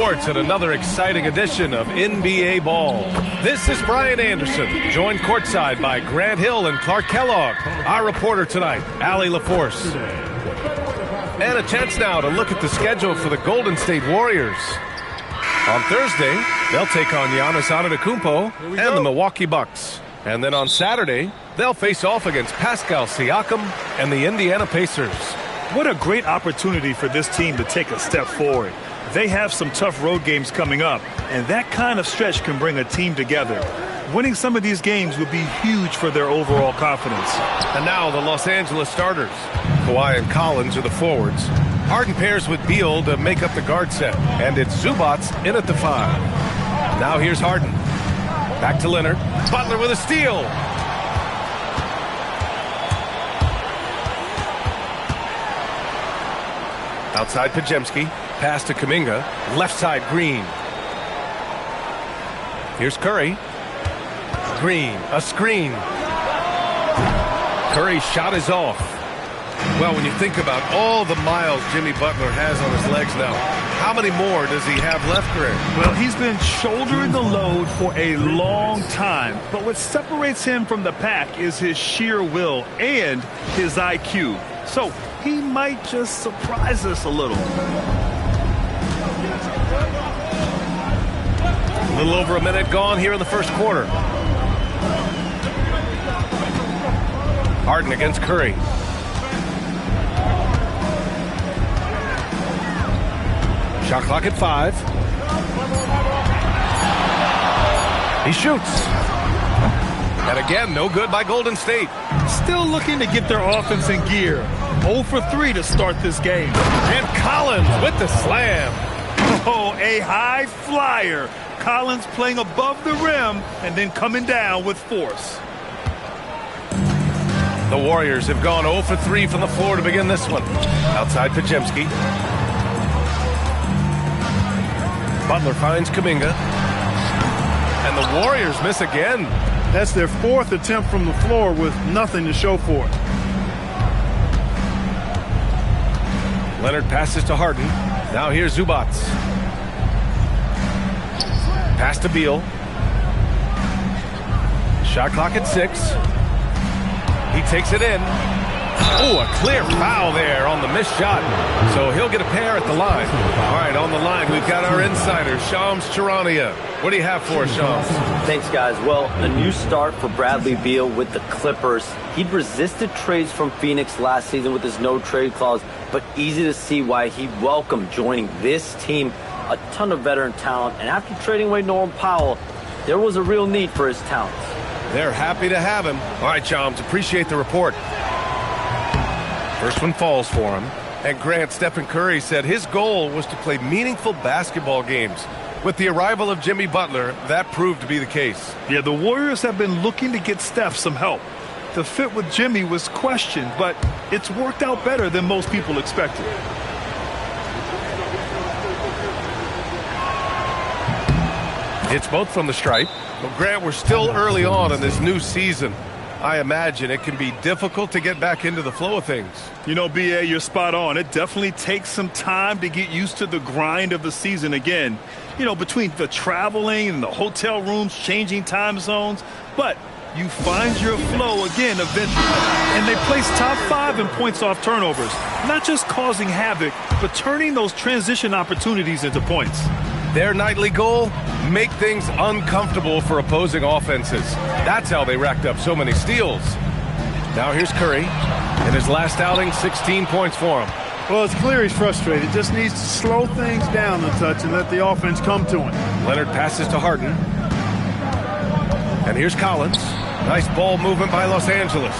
sports and another exciting edition of NBA Ball. This is Brian Anderson, joined courtside by Grant Hill and Clark Kellogg. Our reporter tonight, Allie LaForce. And a chance now to look at the schedule for the Golden State Warriors. On Thursday, they'll take on Giannis Antetokounmpo and the Milwaukee Bucks. And then on Saturday, they'll face off against Pascal Siakam and the Indiana Pacers. What a great opportunity for this team to take a step forward. They have some tough road games coming up, and that kind of stretch can bring a team together. Winning some of these games would be huge for their overall confidence. And now the Los Angeles starters. Kawhi and Collins are the forwards. Harden pairs with Beal to make up the guard set, and it's Zubats in at the 5. Now here's Harden. Back to Leonard. Butler with a steal. Outside Pajemski, pass to Kuminga, left side Green. Here's Curry. Green, a screen. Curry's shot is off. Well, when you think about all the miles Jimmy Butler has on his legs now, how many more does he have left, Greg? Well, he's been shouldering the load for a long time, but what separates him from the pack is his sheer will and his IQ. So he might just surprise us a little. A little over a minute gone here in the first quarter. Harden against Curry. Shot clock at 5. He shoots. And again, no good by Golden State. Still looking to get their offense in gear. 0 for 3 to start this game. And Collins with the slam. Oh, a high flyer. Collins playing above the rim and then coming down with force. The Warriors have gone 0 for 3 from the floor to begin this one. Outside Pajemski. Butler finds Kuminga. And the Warriors miss again. That's their 4th attempt from the floor with nothing to show for it. Leonard passes to Harden. Now here's Zubats. Pass to Beal. Shot clock at 6. He takes it in. Oh, a clear foul there on the missed shot. So he'll get a pair at the line. All right, on the line, we've got our insider, Shams Charania. What do you have for us, Shams? Thanks, guys. Well, a new start for Bradley Beal with the Clippers. He'd resisted trades from Phoenix last season with his no-trade clause, but easy to see why he welcomed joining this team. A ton of veteran talent, and after trading away Norman Powell, there was a real need for his talents. They're happy to have him. All right, Shams, appreciate the report. First one falls for him. And Grant, Stephen Curry said his goal was to play meaningful basketball games. With the arrival of Jimmy Butler, that proved to be the case. Yeah, the Warriors have been looking to get Steph some help. The fit with Jimmy was questioned, but it's worked out better than most people expected. It's both from the stripe. Well, Grant, we're still early on in this new season. I imagine it can be difficult to get back into the flow of things. You know, B.A., you're spot on. It definitely takes some time to get used to the grind of the season again. You know, between the traveling and the hotel rooms, changing time zones. But you find your flow again eventually. And they place top 5 in points off turnovers. Not just causing havoc, but turning those transition opportunities into points. Their nightly goal? Make things uncomfortable for opposing offenses. That's how they racked up so many steals. Now here's Curry. In his last outing, 16 points for him. Well, it's clear he's frustrated. Just needs to slow things down a touch and let the offense come to him. Leonard passes to Harden. And here's Collins. Nice ball movement by Los Angeles.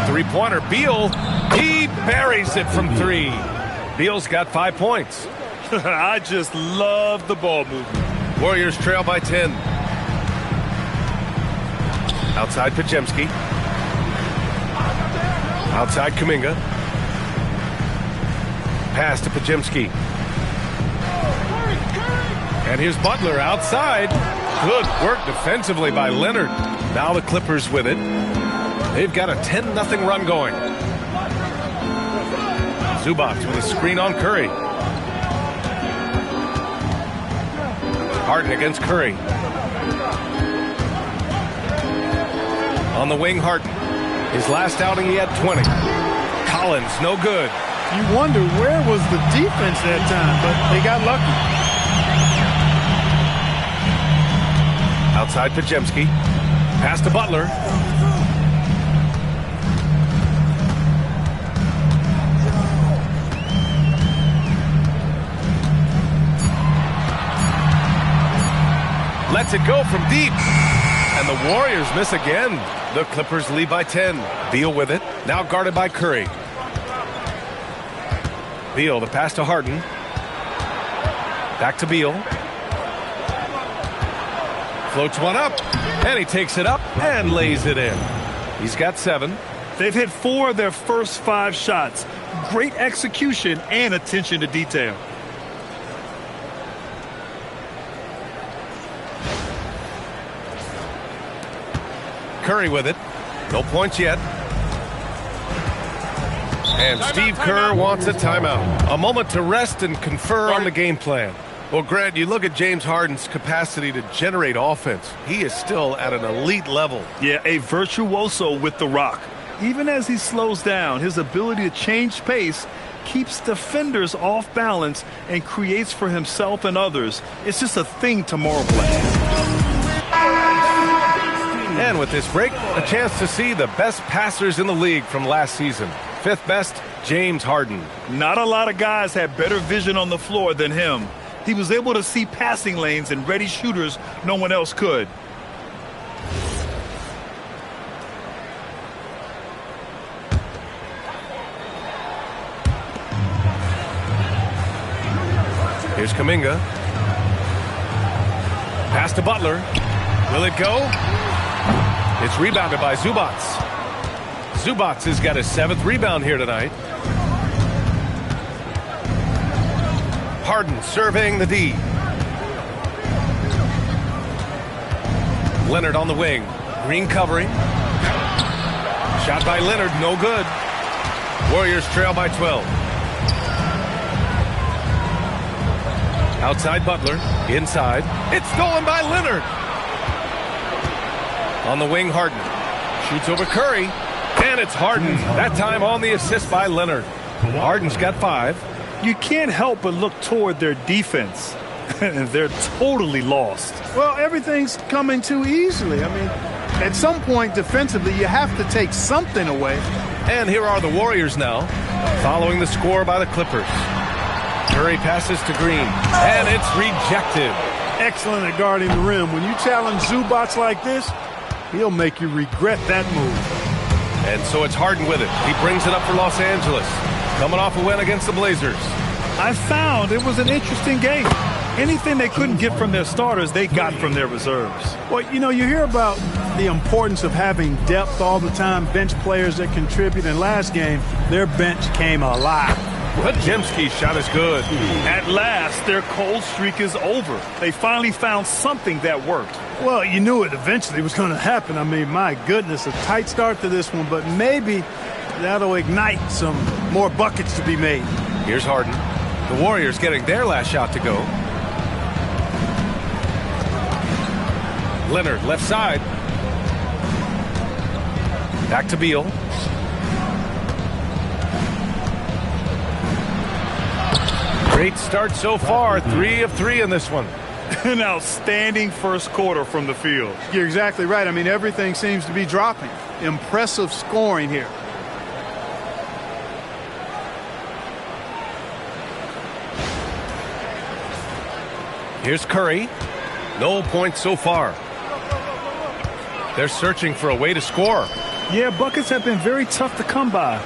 Three-pointer. Beal. He buries it from 3. Beal's got 5 points. I just love the ball movement. Warriors trail by 10. Outside Pajemski. Outside Kuminga. Pass to Pajemski. And here's Butler outside. Good work defensively by Leonard. Now the Clippers with it. They've got a 10-0 run going. Zubats with a screen on Curry. Harden against Curry. On the wing, Harden. His last outing, he had 20. Collins, no good. You wonder where was the defense that time, but they got lucky. Outside Pajemski. Pass to Butler. Lets it go from deep. And the Warriors miss again. The Clippers lead by 10. Beal with it. Now guarded by Curry. Beal, the pass to Harden. Back to Beal. Floats one up. And he takes it up and lays it in. He's got 7. They've hit 4 of their first 5 shots. Great execution and attention to detail. Curry with it. No points yet. And Steve Kerr wants a timeout. A moment to rest and confer on the game plan. Well, Grant, you look at James Harden's capacity to generate offense. He is still at an elite level. Yeah, a virtuoso with the rock. Even as he slows down, his ability to change pace keeps defenders off balance and creates for himself and others. It's just a thing to play. And with this break, a chance to see the best passers in the league from last season. 5th best, James Harden. Not a lot of guys had better vision on the floor than him. He was able to see passing lanes and ready shooters no one else could. Here's Kuminga. Pass to Butler. Will it go? It's rebounded by Zubats. Zubats has got his 7th rebound here tonight. Harden surveying the D. Leonard on the wing. Green covering. Shot by Leonard, no good. Warriors trail by 12. Outside Butler. Inside. It's stolen by Leonard. On the wing, Harden. Shoots over Curry. And it's Harden. That time on the assist by Leonard. Harden's got 5. You can't help but look toward their defense. They're totally lost. Well, everything's coming too easily. I mean, at some point defensively, you have to take something away. And here are the Warriors now, following the score by the Clippers. Curry passes to Green. And it's rejected. Excellent at guarding the rim. When you challenge Zubats like this, he'll make you regret that move. And so it's Harden with it. He brings it up for Los Angeles. Coming off a win against the Blazers. I found it was an interesting game. Anything they couldn't get from their starters, they got from their reserves. Well, you know, you hear about the importance of having depth all the time, bench players that contribute. In last game, their bench came alive. Pajemski's shot is good. At last, their cold streak is over. They finally found something that worked. Well, you knew it eventually was going to happen. I mean, my goodness, a tight start to this one, but maybe that'll ignite some more buckets to be made. Here's Harden. The Warriors getting their last shot to go. Leonard, left side. Back to Beal. Great start so far. 3 of 3 in this one. An outstanding first quarter from the field. You're exactly right. I mean, everything seems to be dropping. Impressive scoring here. Here's Curry. No points so far. They're searching for a way to score. Yeah, buckets have been very tough to come by.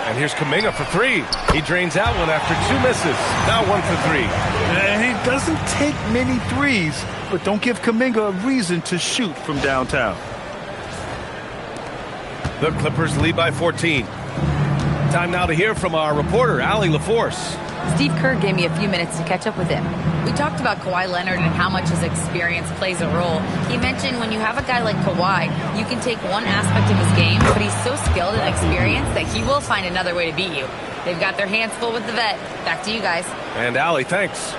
And here's Kuminga for 3. He drains out one after 2 misses. Now 1 for 3. And he doesn't take many threes, but don't give Kuminga a reason to shoot from downtown. The Clippers lead by 14. Time now to hear from our reporter, Allie LaForce. Steve Kerr gave me a few minutes to catch up with him. We talked about Kawhi Leonard and how much his experience plays a role. He mentioned when you have a guy like Kawhi, you can take one aspect of his game, but he's so skilled and experienced that he will find another way to beat you. They've got their hands full with the vet. Back to you guys. And Allie, thanks.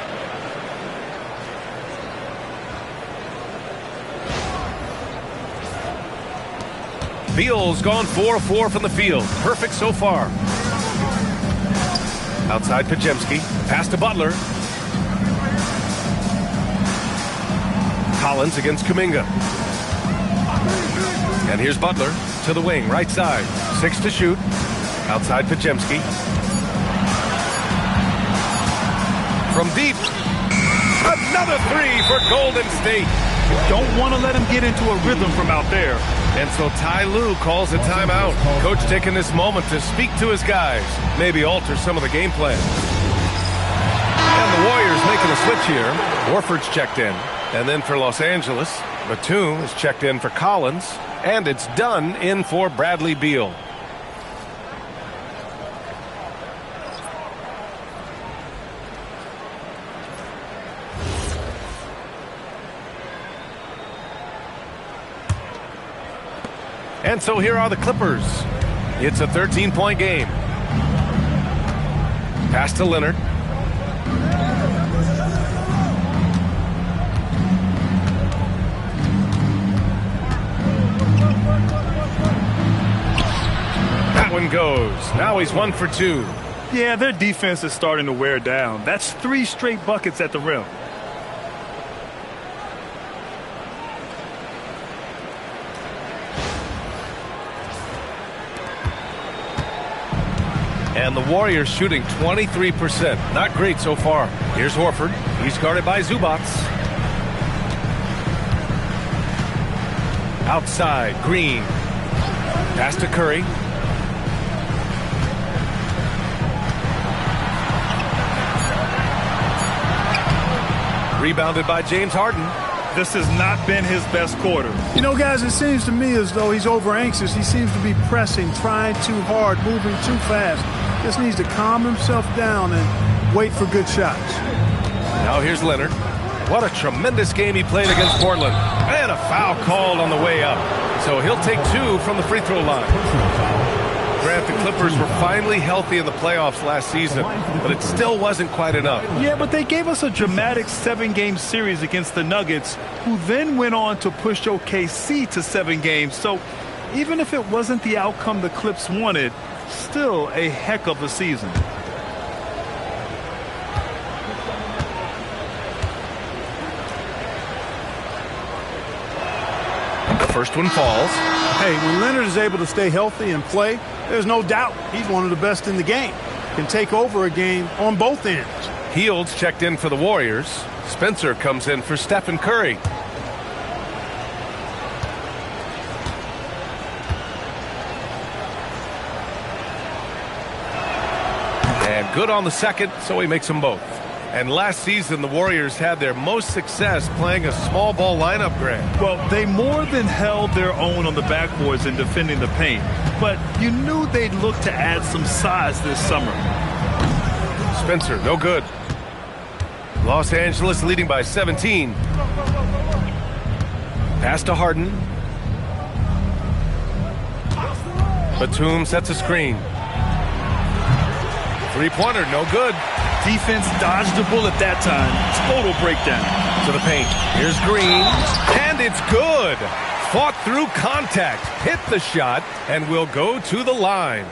Beal's gone 4 of 4 from the field. Perfect so far. Outside Pajemski. Pass to Butler. Collins against Kuminga. And here's Butler to the wing, right side. 6 to shoot. Outside Pajemski. From deep. Another 3 for Golden State. Don't want to let him get into a rhythm from out there. And so Ty Lue calls a timeout. Coach taking this moment to speak to his guys, maybe alter some of the game plan. And the Warriors making a switch here. Warford's checked in. And then for Los Angeles, Batum is checked in for Collins. And it's done in for Bradley Beal. And so here are the Clippers. It's a 13-point game. Pass to Leonard. That one goes. Now he's 1 for 2. Yeah, their defense is starting to wear down. That's 3 straight buckets at the rim. And the Warriors shooting 23%. Not great so far. Here's Horford. He's guarded by Zubac. Outside, Green. Pass to Curry. Rebounded by James Harden. This has not been his best quarter. You know, guys, it seems to me as though he's over anxious. He seems to be pressing, trying too hard, moving too fast. Just needs to calm himself down and wait for good shots. Now here's Leonard. What a tremendous game he played against Portland. And a foul called on the way up. So he'll take 2 from the free throw line. Grant, the Clippers were finally healthy in the playoffs last season, but it still wasn't quite enough. Yeah, but they gave us a dramatic 7-game series against the Nuggets, who then went on to push OKC to 7 games. So even if it wasn't the outcome the Clips wanted, still a heck of a season. The first one falls. Hey, when Leonard is able to stay healthy and play, there's no doubt he's one of the best in the game. Can take over a game on both ends. Heald's checked in for the Warriors. Spencer comes in for Stephen Curry. And good on the second, so he makes them both. And last season, the Warriors had their most success playing a small ball lineup, Grant. Well, they more than held their own on the backboards in defending the paint. But you knew they'd look to add some size this summer. Spencer, no good. Los Angeles leading by 17. Pass to Harden. Batum sets a screen. Three-pointer, no good. Defense dodged a bullet that time. Total breakdown. To the paint. Here's Green. And it's good. Fought through contact. Hit the shot. And will go to the line.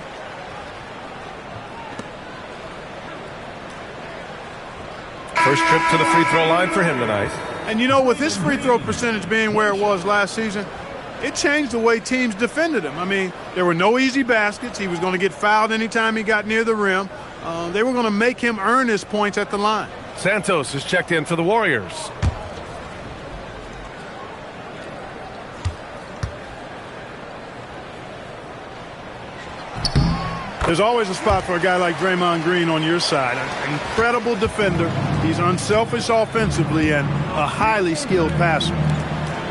First trip to the free throw line for him tonight. And you know, with his free throw percentage being where it was last season, it changed the way teams defended him. I mean, there were no easy baskets. He was going to get fouled anytime he got near the rim. They were going to make him earn his points at the line. Santos is checked in for the Warriors. There's always a spot for a guy like Draymond Green on your side. An incredible defender. He's unselfish offensively and a highly skilled passer.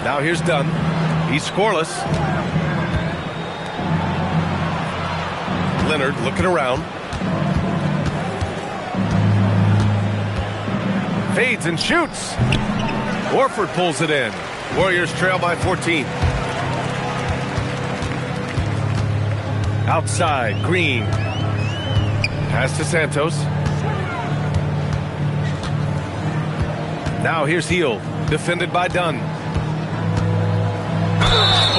Now here's Dunn. He's scoreless. Leonard looking around. Fades and shoots. Warford pulls it in. Warriors trail by 14. Outside, Green. Pass to Santos. Now here's Hield, defended by Dunn.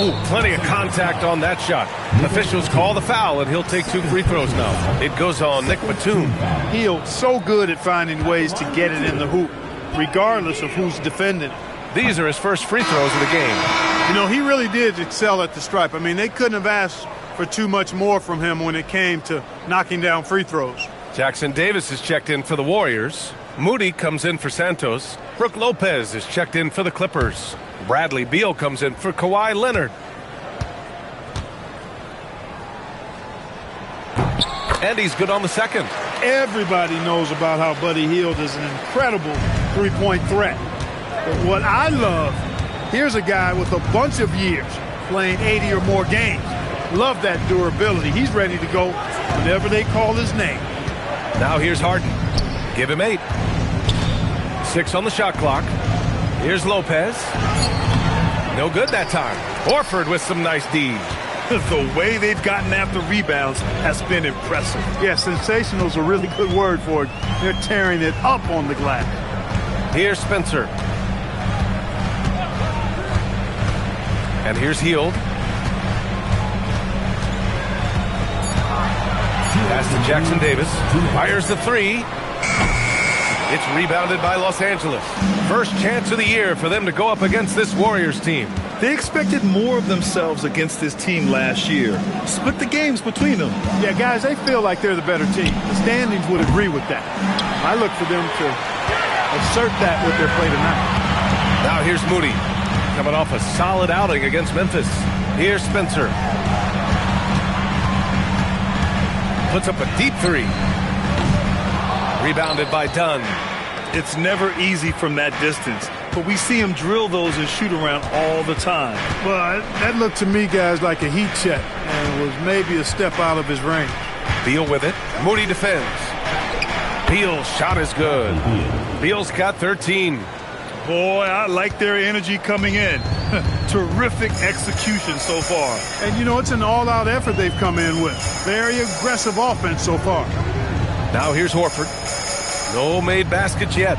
Ooh, plenty of contact on that shot. Officials call the foul, and he'll take 2 free throws now. It goes on Nick Batum. He's so good at finding ways to get it in the hoop, regardless of who's defending it. These are his first free throws of the game. You know, he really did excel at the stripe. I mean, they couldn't have asked for too much more from him when it came to knocking down free throws. Jackson Davis is checked in for the Warriors. Moody comes in for Santos. Brooke Lopez is checked in for the Clippers. Bradley Beal comes in for Kawhi Leonard. And he's good on the second. Everybody knows about how Buddy Hield is an incredible three-point threat. But what I love, here's a guy with a bunch of years playing 80 or more games. Love that durability. He's ready to go whenever they call his name. Now here's Harden. Give him 8. 6 on the shot clock. Here's Lopez. No good that time. Horford with some nice D. The way they've gotten after rebounds has been impressive. Yeah, sensational is a really good word for it. They're tearing it up on the glass. Here's Spencer. And here's Hield. Pass to Jackson Davis. Fires the 3. It's rebounded by Los Angeles. First chance of the year for them to go up against this Warriors team. They expected more of themselves against this team last year. Split the games between them. Yeah, guys, they feel like they're the better team. The standings would agree with that. I look for them to assert that with their play tonight. Now here's Moody, coming off a solid outing against Memphis. Here's Spencer. Puts up a deep 3. Rebounded by Dunn. It's never easy from that distance, but we see him drill those and shoot around all the time. Well, that looked to me, guys, like a heat check, and was maybe a step out of his range. Beal with it. Moody defends. Beal's shot is good. Beal's got 13. Boy, I like their energy coming in. Terrific execution so far. And, you know, it's an all-out effort they've come in with. Very aggressive offense so far. Now here's Horford. No made baskets yet.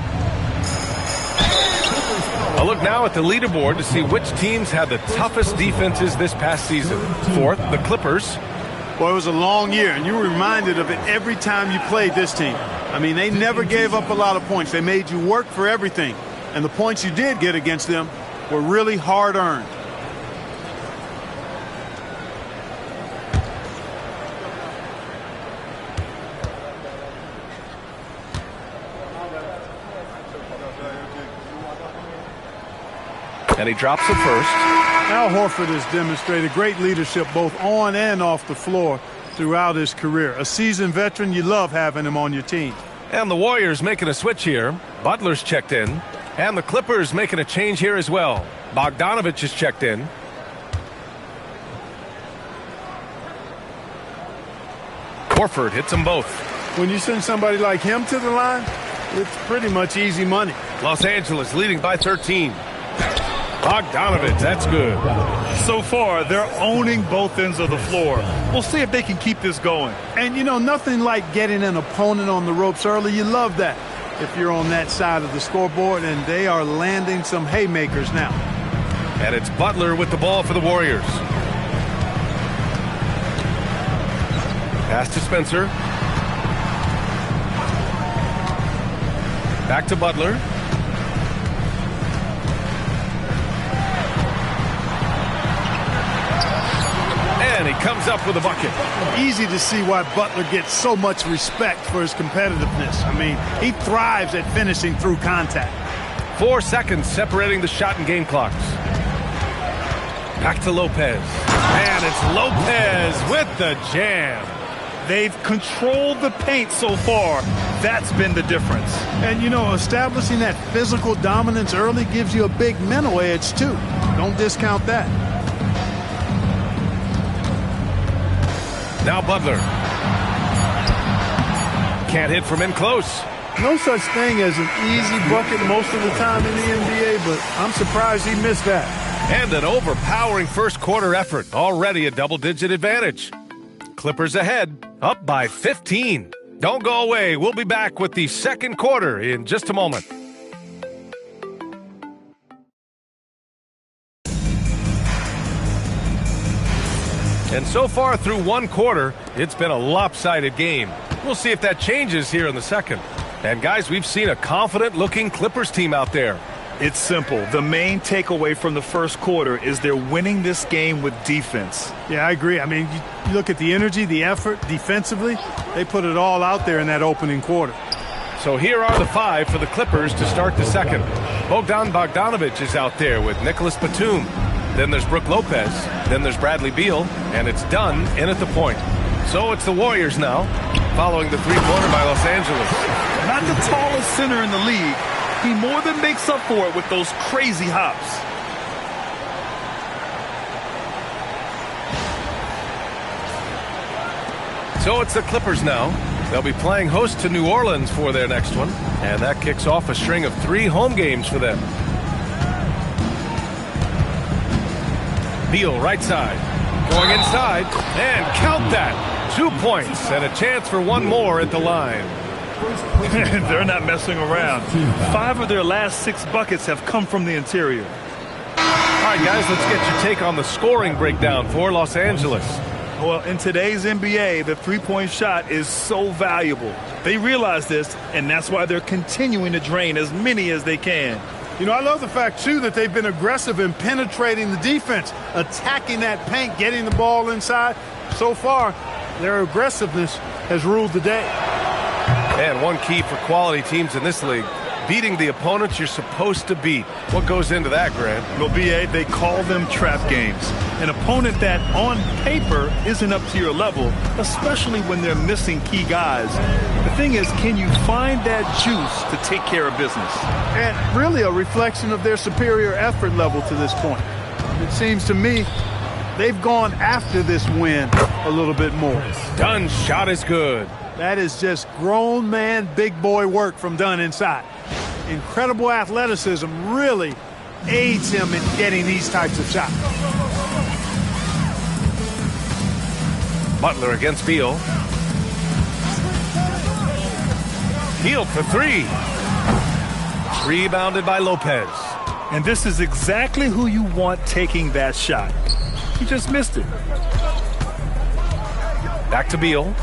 A look now at the leaderboard to see which teams had the toughest defenses this past season. 4th, the Clippers. Boy, it was a long year, and you were reminded of it every time you played this team. I mean, they never gave up a lot of points. They made you work for everything. And the points you did get against them were really hard-earned. And he drops it first. Al Horford has demonstrated great leadership both on and off the floor throughout his career. A seasoned veteran, you love having him on your team. And the Warriors making a switch here. Butler's checked in. And the Clippers making a change here as well. Bogdanovich is checked in. Horford hits them both. When you send somebody like him to the line, it's pretty much easy money. Los Angeles leading by 13. Bogdanovich, that's good. So far, they're owning both ends of the floor. We'll see if they can keep this going. And, you know, nothing like getting an opponent on the ropes early. You love that if you're on that side of the scoreboard, and they are landing some haymakers now. And it's Butler with the ball for the Warriors. Pass to Spencer. Back to Butler. And he comes up with a bucket. Easy to see why Butler gets so much respect for his competitiveness. I mean, he thrives at finishing through contact. 4 seconds separating the shot and game clocks. Back to Lopez. And it's Lopez with the jam. They've controlled the paint so far. That's been the difference. And, you know, establishing that physical dominance early gives you a big mental edge, too. Don't discount that. Now Butler. Can't hit from in close. No such thing as an easy bucket most of the time in the NBA, but I'm surprised he missed that. And an overpowering first quarter effort. Already a double-digit advantage. Clippers ahead, up by 15. Don't go away. We'll be back with the second quarter in just a moment. And so far through one quarter, it's been a lopsided game. We'll see if that changes here in the second. And guys, we've seen a confident-looking Clippers team out there. It's simple. The main takeaway from the first quarter is they're winning this game with defense. Yeah, I agree. I mean, you look at the energy, the effort, defensively, they put it all out there in that opening quarter. So here are the five for the Clippers to start the second. Bogdanovich is out there with Nicholas Batum. Then there's Brook Lopez. Then there's Bradley Beal. And it's done in at the point. So it's the Warriors now, following the three-pointer by Los Angeles. Not the tallest center in the league. He more than makes up for it with those crazy hops. So it's the Clippers now. They'll be playing host to New Orleans for their next one. And that kicks off a string of 3 home games for them. Beal right side. Going inside. And count that. 2 points and a chance for one more at the line. They're not messing around. 5 of their last 6 buckets have come from the interior. All right, guys, let's get your take on the scoring breakdown for Los Angeles. Well, in today's NBA, the three-point shot is so valuable. They realize this, and that's why they're continuing to drain as many as they can. You know, I love the fact, too, that they've been aggressive in penetrating the defense, attacking that paint, getting the ball inside. So far, their aggressiveness has ruled the day. And one key for quality teams in this league, beating the opponents you're supposed to beat. What goes into that, Grant? Well, B.A., they call them trap games. An opponent that, on paper, isn't up to your level, especially when they're missing key guys. The thing is, can you find that juice to take care of business? And really a reflection of their superior effort level to this point. It seems to me they've gone after this win a little bit more. Dunn's shot is good. That is just grown man, big boy work from Dunn inside. Incredible athleticism really aids him in getting these types of shots. Butler against Beal. Beal for 3. Rebounded by Lopez. And this is exactly who you want taking that shot. He just missed it. Back to Beal.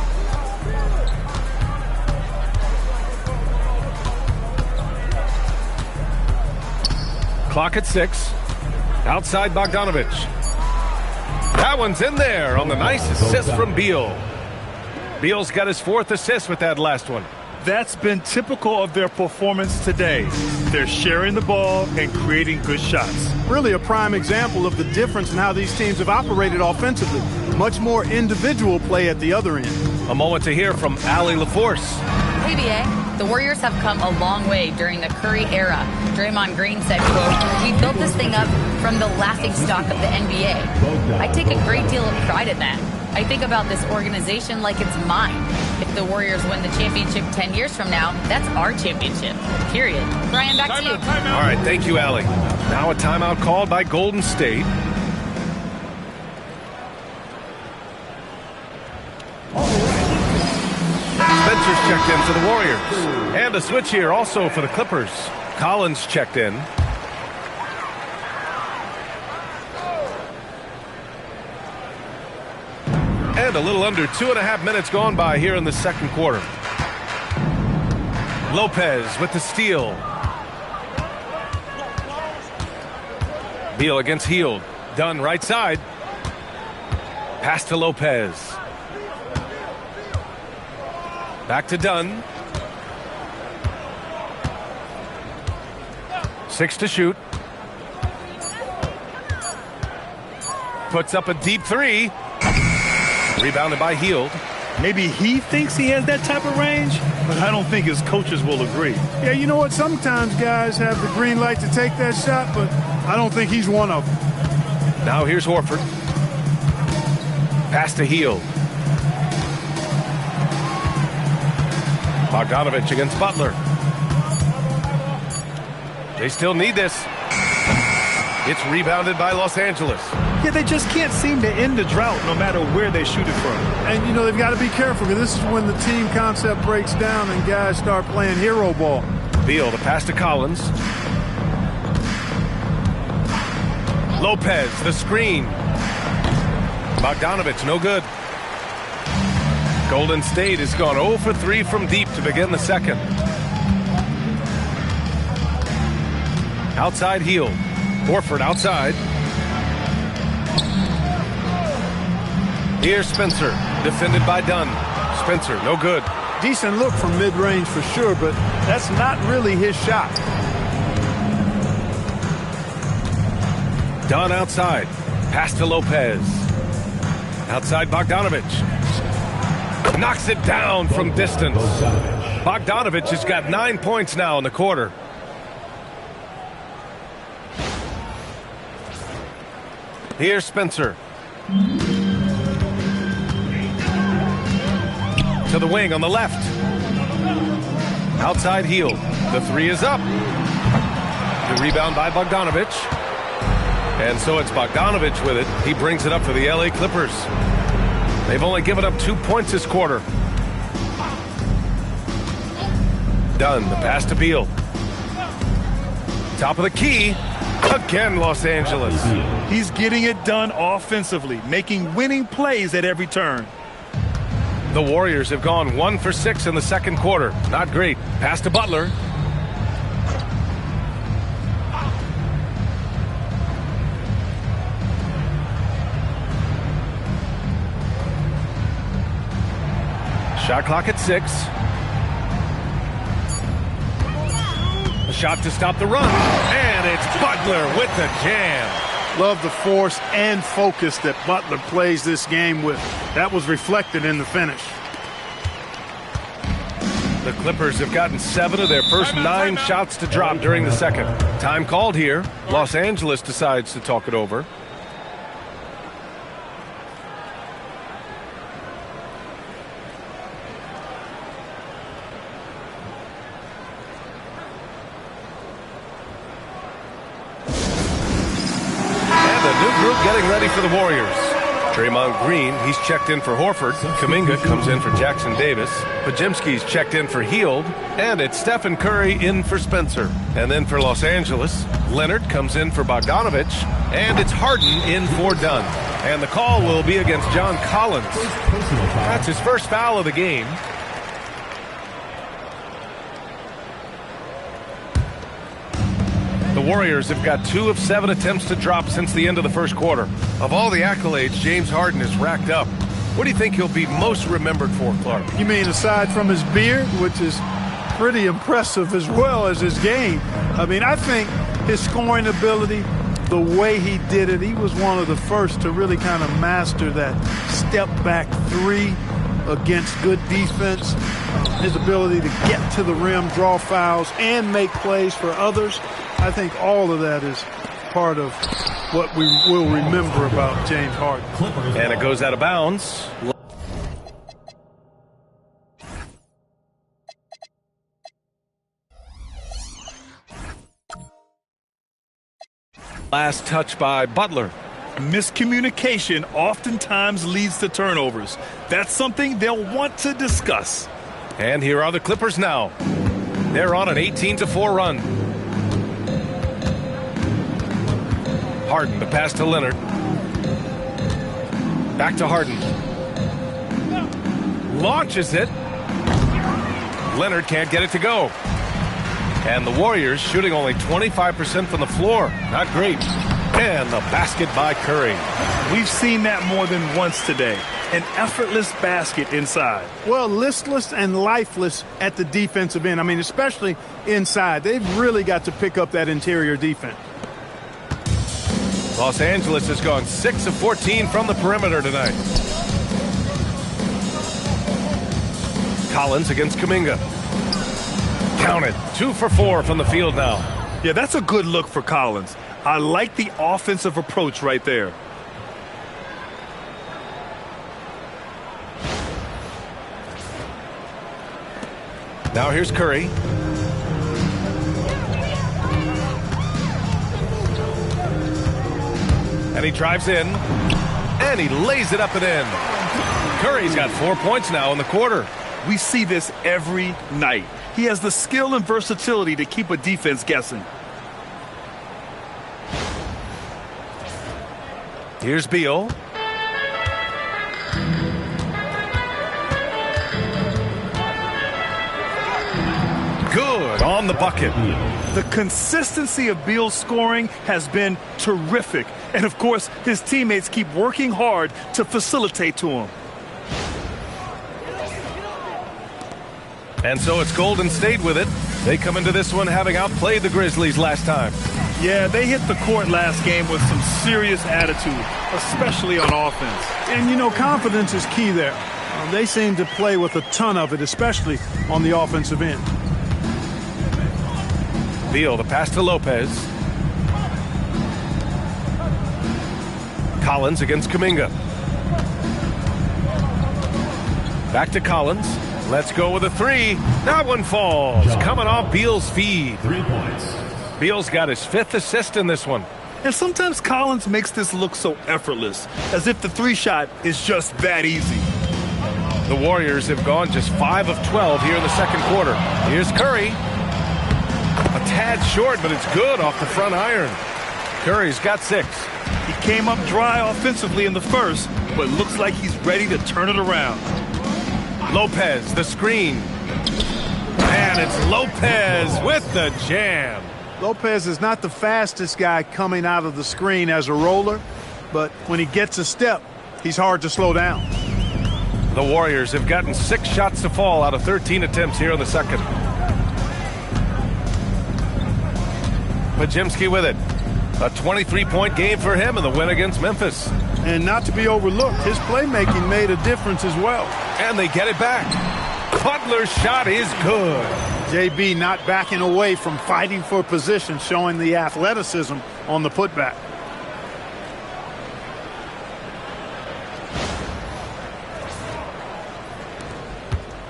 Clock at 6. Outside Bogdanovich. That one's in there on the nice assist from Beal. Beal's got his 4th assist with that last one. That's been typical of their performance today. They're sharing the ball and creating good shots. Really a prime example of the difference in how these teams have operated offensively. Much more individual play at the other end. A moment to hear from Allie LaForce. Hey, BA. The Warriors have come a long way during the Curry era. Draymond Green said, quote, "We built this thing up from the laughingstock of the NBA." I take a great deal of pride in that. I think about this organization like it's mine. If the Warriors win the championship 10 years from now, that's our championship, period. Brian, back to you. All right, thank you, Allie. Now a timeout called by Golden State. Spencer's checked in for the Warriors. And a switch here also for the Clippers. Collins checked in. And a little under 2.5 minutes gone by here in the second quarter. Lopez with the steal. Beal against Hield. Dunn right side. Pass to Lopez. Back to Dunn. 6 to shoot. Puts up a deep 3. Rebounded by Hield. Maybe he thinks he has that type of range, but I don't think his coaches will agree. Yeah, you know what? Sometimes guys have the green light to take that shot, but I don't think he's one of them. Now here's Horford. Pass to Hield. Bogdanovich against Butler. They still need this. It's rebounded by Los Angeles. Yeah, they just can't seem to end the drought no matter where they shoot it from. And, you know, they've got to be careful because this is when the team concept breaks down and guys start playing hero ball. Beal, the pass to Collins. Lopez, the screen. Bogdanovich, no good. Golden State has gone 0 for 3 from deep to begin the second. Outside heel. Horford outside. Here's Spencer, defended by Dunn. Spencer, no good. Decent look from mid-range for sure, but that's not really his shot. Dunn outside. Pass to Lopez. Outside Bogdanovich. Knocks it down from distance. Bogdanovich has got 9 points now in the quarter. Here's Spencer. To the wing on the left. Outside heel. The three is up. The rebound by Bogdanovich. And so it's Bogdanovich with it. He brings it up for the LA Clippers. They've only given up 2 points this quarter. Dunn, the pass to Beal. Top of the key. Again, Los Angeles. He's getting it done offensively, making winning plays at every turn. The Warriors have gone 1 for 6 in the second quarter. Not great. Pass to Butler. Shot clock at 6. A shot to stop the run. And it's Butler with the jam. Love the force and focus that Butler plays this game with. That was reflected in the finish. The Clippers have gotten 7 of their first 9 shots to drop during the second. Time called here. Los Angeles decides to talk it over. Getting ready for the Warriors. Draymond Green, he's checked in for Horford. Kuminga comes in for Jackson Davis. Podziemski's checked in for Hield. And it's Stephen Curry in for Spencer. And then for Los Angeles, Leonard comes in for Bogdanovich. And it's Harden in for Dunn. And the call will be against John Collins. That's his first foul of the game. The Warriors have got 2 of 7 attempts to drop since the end of the first quarter. Of all the accolades James Harden has racked up, what do you think he'll be most remembered for, Clark? You mean aside from his beard, which is pretty impressive, as well as his game? I mean, I think his scoring ability, the way he did it, he was one of the first to really kind of master that step-back three against good defense. His ability to get to the rim, draw fouls, and make plays for others. I think all of that is part of what we will remember about James Harden. And it goes out of bounds. Last touch by Butler. Miscommunication oftentimes leads to turnovers. That's something they'll want to discuss. And here are the Clippers now. They're on an 18-4 run. Harden, the pass to Leonard. Back to Harden. Launches it. Leonard can't get it to go. And the Warriors shooting only 25% from the floor. Not great. And the basket by Curry. We've seen that more than once today. An effortless basket inside. Well, listless and lifeless at the defensive end. I mean, especially inside. They've really got to pick up that interior defense. Los Angeles has gone 6 of 14 from the perimeter tonight. Collins against Kuminga. Counted. 2 for 4 from the field now. Yeah, that's a good look for Collins. I like the offensive approach right there. Now here's Curry. And he drives in. And he lays it up and in. Curry's got 4 points now in the quarter. We see this every night. He has the skill and versatility to keep a defense guessing. Here's Beal. good on the bucket. The consistency of Beal's scoring has been terrific. And, of course, his teammates keep working hard to facilitate to him. And so it's Golden State with it. They come into this one having outplayed the Grizzlies last time. Yeah, they hit the court last game with some serious attitude, especially on offense. And, you know, confidence is key there. They seem to play with a ton of it, especially on the offensive end. Beal, the pass to Lopez. Collins against Kuminga. Back to Collins. Let's go with a three. That one falls. Coming off Beal's feed. 3 points. Beal's got his 5th assist in this one. And sometimes Collins makes this look so effortless, as if the three shot is just that easy. The Warriors have gone just 5 of 12 here in the second quarter. Here's Curry. A tad short, but it's good off the front iron. Curry's got 6. He came up dry offensively in the first, but looks like he's ready to turn it around. Lopez, the screen. And it's Lopez with the jam. Lopez is not the fastest guy coming out of the screen as a roller, but when he gets a step, he's hard to slow down. The Warriors have gotten 6 shots to fall out of 13 attempts here in the second. Podziemski with it. A 23-point game for him in the win against Memphis. And not to be overlooked, his playmaking made a difference as well. And they get it back. Butler's shot is good. JB not backing away from fighting for position, showing the athleticism on the putback.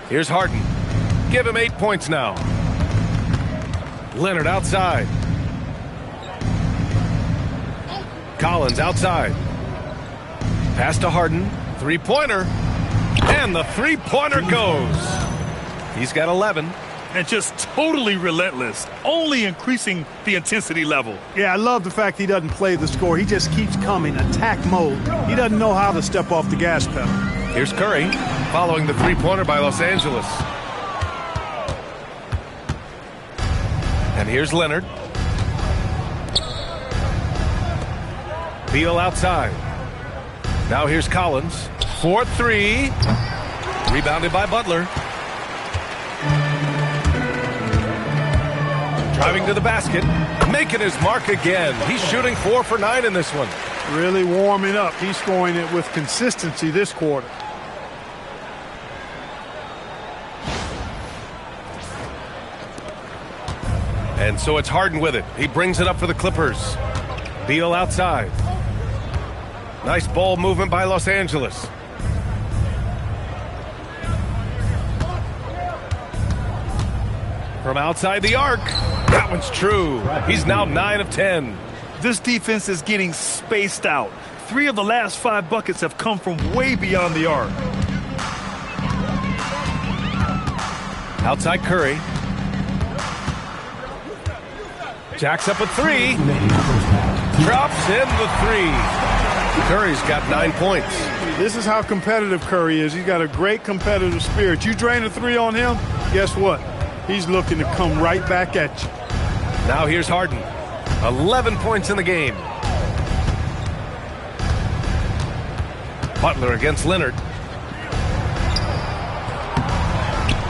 Here's Harden. Give him 8 points now. Leonard outside. Collins outside. Pass to Harden. Three-pointer. And the three-pointer goes. He's got 11. And just totally relentless, only increasing the intensity level. Yeah, I love the fact he doesn't play the score. He just keeps coming, attack mode. He doesn't know how to step off the gas pedal. Here's Curry, following the three-pointer by Los Angeles. And here's Leonard. Beal outside. Now here's Collins. 4-3. Rebounded by Butler. Driving to the basket. Making his mark again. He's shooting 4 for 9 in this one. Really warming up. He's scoring it with consistency this quarter. And so it's Harden with it. He brings it up for the Clippers. Beal outside. Nice ball movement by Los Angeles. From outside the arc. That one's true. He's now 9 of 10. This defense is getting spaced out. 3 of the last 5 buckets have come from way beyond the arc. Outside Curry. Jacks up a 3. Drops in the 3. Curry's got 9 points. This is how competitive Curry is. He's got a great competitive spirit. You drain a 3 on him, guess what? He's looking to come right back at you. Now here's Harden. 11 points in the game. Butler against Leonard.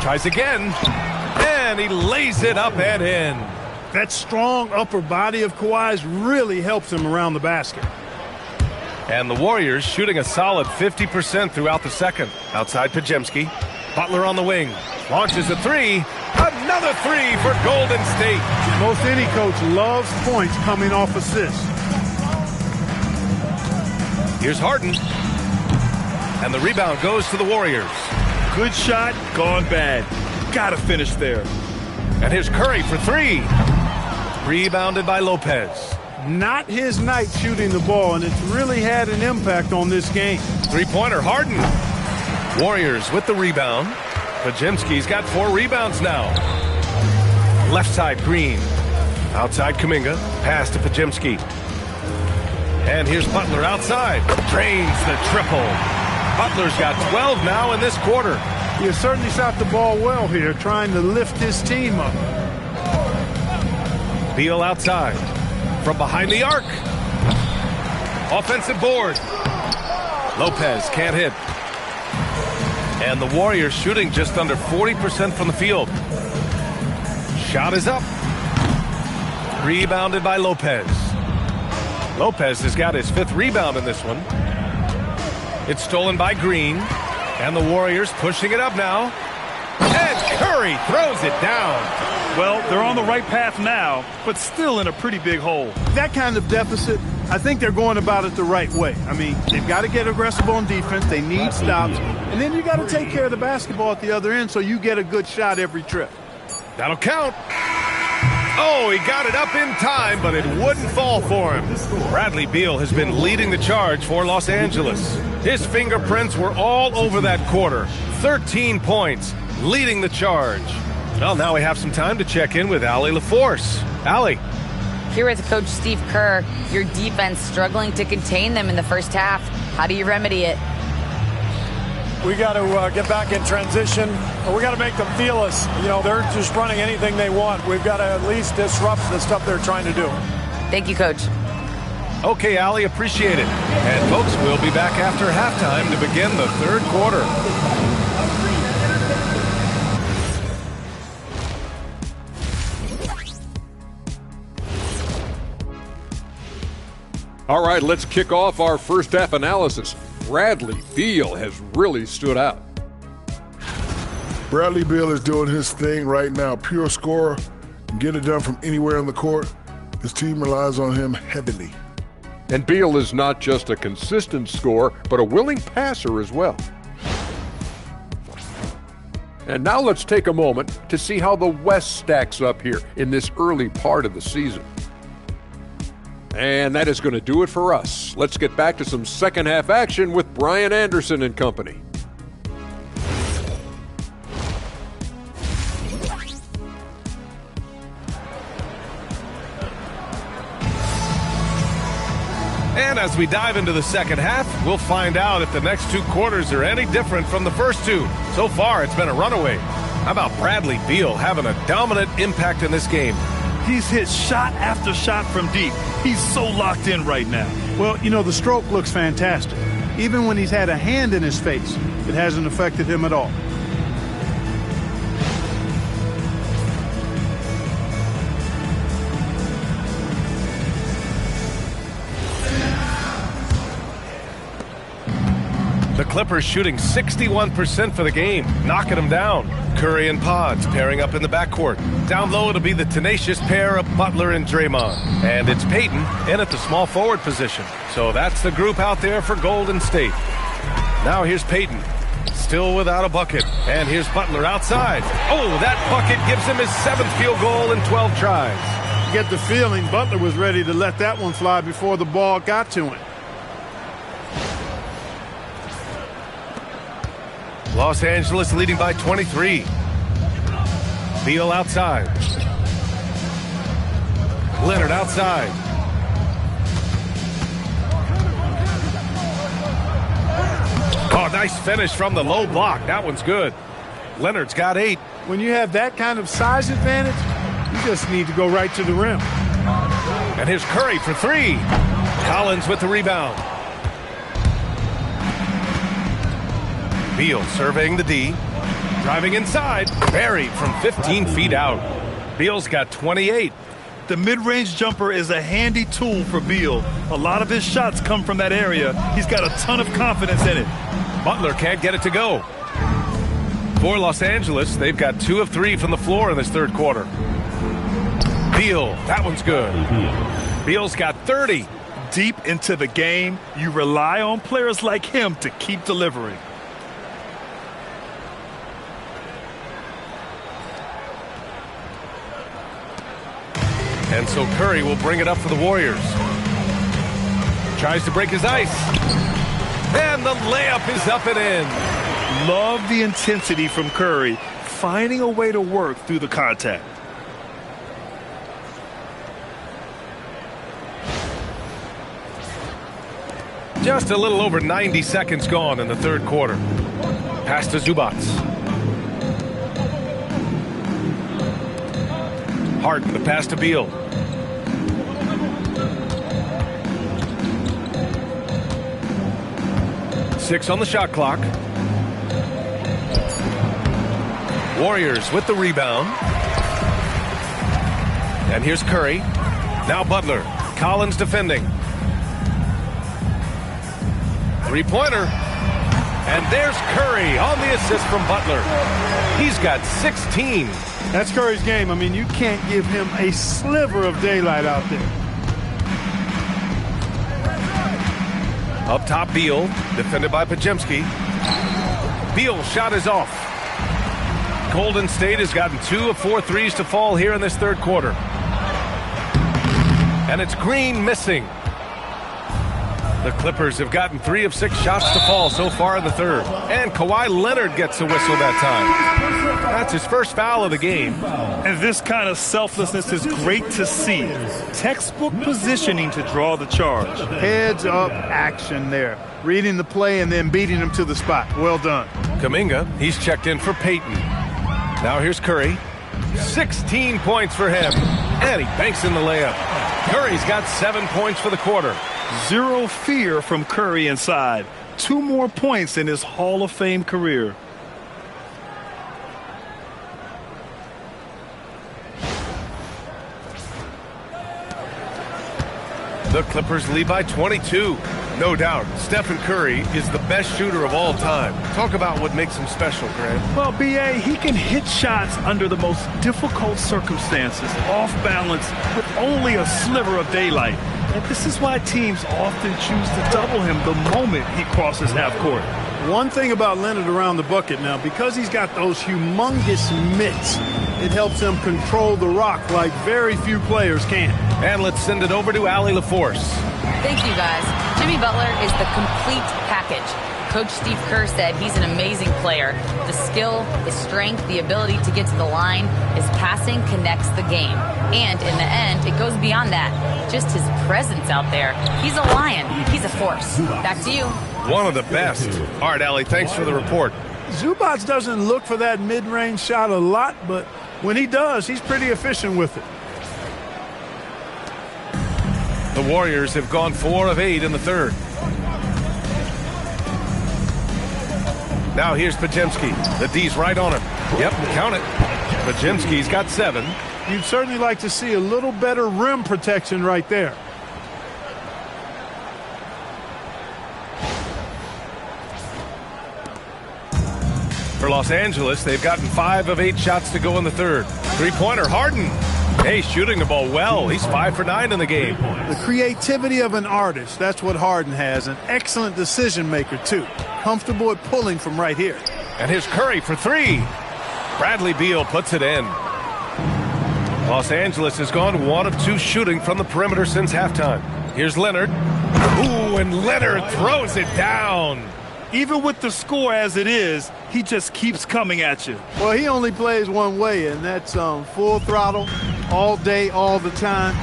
Tries again. And he lays it up and in. That strong upper body of Kawhi's really helps him around the basket. And the Warriors shooting a solid 50% throughout the second. Outside Podziemski. Butler on the wing. Launches a 3. Another 3 for Golden State. Most any coach loves points coming off assists. Here's Harden. And the rebound goes to the Warriors. Good shot, gone bad. Gotta finish there. And here's Curry for 3. Rebounded by Lopez. Not his night shooting the ball, and it's really had an impact on this game. Three-pointer, Harden. Warriors with the rebound. Podziemski's got 4 rebounds now. Left side, Green. Outside, Kuminga. Pass to Podziemski. And here's Butler outside. Drains the triple. Butler's got 12 now in this quarter. He has certainly shot the ball well here, trying to lift his team up. Beal outside. From behind the arc. Offensive board. Lopez can't hit. And the Warriors shooting just under 40% from the field. Shot is up. Rebounded by Lopez. Lopez has got his 5th rebound in this one. It's stolen by Green. And the Warriors pushing it up now. And Curry throws it down. Well, they're on the right path now, but still in a pretty big hole. That kind of deficit, I think they're going about it the right way. I mean, they've got to get aggressive on defense. They need stops. And then you got to take care of the basketball at the other end so you get a good shot every trip. That'll count. Oh, he got it up in time, but it wouldn't fall for him. Bradley Beal has been leading the charge for Los Angeles. His fingerprints were all over that quarter. 13 points, leading the charge. Well, now we have some time to check in with Allie LaForce. Allie. Here with Coach Steve Kerr, your defense struggling to contain them in the first half. How do you remedy it? We got to get back in transition. We got to make them feel us. You know, they're just running anything they want. We've got to at least disrupt the stuff they're trying to do. Thank you, Coach. Okay, Allie, appreciate it. And folks, we'll be back after halftime to begin the 3rd quarter. All right, let's kick off our first half analysis. Bradley Beal has really stood out. Bradley Beal is doing his thing right now. Pure scorer, can get it done from anywhere on the court. His team relies on him heavily. And Beal is not just a consistent scorer, but a willing passer as well. And now let's take a moment to see how the West stacks up here in this early part of the season. And that is going to do it for us. Let's get back to some second half action with Brian Anderson and company. And as we dive into the second half, we'll find out if the next 2 quarters are any different from the first 2. So far, it's been a runaway. How about Bradley Beal having a dominant impact in this game? He's hit shot after shot from deep. He's so locked in right now. Well, you know, the stroke looks fantastic. Even when he's had a hand in his face, it hasn't affected him at all. The Clippers shooting 61% for the game, knocking them down. Curry and Pods pairing up in the backcourt. Down low, it'll be the tenacious pair of Butler and Draymond. And it's Payton in at the small forward position. So that's the group out there for Golden State. Now here's Payton, still without a bucket. And here's Butler outside. Oh, that bucket gives him his 7th field goal in 12 tries. You get the feeling Butler was ready to let that one fly before the ball got to him. Los Angeles leading by 23. Beal outside. Leonard outside. Oh, nice finish from the low block. That one's good. Leonard's got 8. When you have that kind of size advantage, you just need to go right to the rim. And here's Curry for 3. Collins with the rebound. Beal surveying the D. Driving inside. Buried from 15 feet out. Beal's got 28. The mid-range jumper is a handy tool for Beal. A lot of his shots come from that area. He's got a ton of confidence in it. Butler can't get it to go. For Los Angeles, they've got 2 of 3 from the floor in this 3rd quarter. Beal, that one's good. Beal's got 30. Deep into the game, you rely on players like him to keep delivering. And so Curry will bring it up for the Warriors. Tries to break his ice. And the layup is up and in. Love the intensity from Curry, finding a way to work through the contact. Just a little over 90 seconds gone in the 3rd quarter. Pass to Zubats. Harden, the pass to Beal. Six on the shot clock. Warriors with the rebound. And here's Curry. Now Butler. Collins defending. Three-pointer. And there's Curry on the assist from Butler. He's got 16. That's Curry's game. I mean, you can't give him a sliver of daylight out there. Up top, Beal, defended by Pajemski. Beal's shot is off. Golden State has gotten 2 of 4 threes to fall here in this third quarter. And it's Green missing. The Clippers have gotten 3 of 6 shots to fall so far in the third. And Kawhi Leonard gets a whistle that time. That's his first foul of the game. And this kind of selflessness is great to see. Textbook positioning to draw the charge. Heads up action there. Reading the play and then beating him to the spot. Well done. Kuminga, he's checked in for Peyton. Now here's Curry. 16 points for him. And he banks in the layup. Curry's got 7 points for the quarter. Zero fear from Curry inside. 2 more points in his Hall of Fame career. The Clippers lead by 22. No doubt, Stephen Curry is the best shooter of all time. Talk about what makes him special, Grant. Well, B.A., he can hit shots under the most difficult circumstances, off balance, with only a sliver of daylight. And this is why teams often choose to double him the moment he crosses half court. One thing about Leonard around the bucket now, because he's got those humongous mitts, it helps him control the rock like very few players can. And let's send it over to Allie LaForce. Thank you, guys. Jimmy Butler is the complete package. Coach Steve Kerr said he's an amazing player. The skill, the strength, the ability to get to the line, his passing connects the game. And in the end, it goes beyond that. Just his presence out there. He's a lion. He's a force. Back to you. One of the best. All right, Allie, thanks for the report. Zubac doesn't look for that mid-range shot a lot, but when he does, he's pretty efficient with it. The Warriors have gone 4 of 8 in the third. Now here's Pajemski. The D's right on him. Yep, count it. Pajemski's got 7. You'd certainly like to see a little better rim protection right there. For Los Angeles, they've gotten 5 of 8 shots to go in the third. Three-pointer, Harden. Hey, shooting the ball well. He's 5 for 9 in the game. The creativity of an artist, that's what Harden has. An excellent decision maker, too. Comfortable at pulling from right here. And here's Curry for 3. Bradley Beal puts it in. Los Angeles has gone 1 of 2 shooting from the perimeter since halftime. Here's Leonard. Ooh, and Leonard throws it down. Even with the score as it is, he just keeps coming at you. Well, he only plays one way, and that's full throttle, all day, all the time,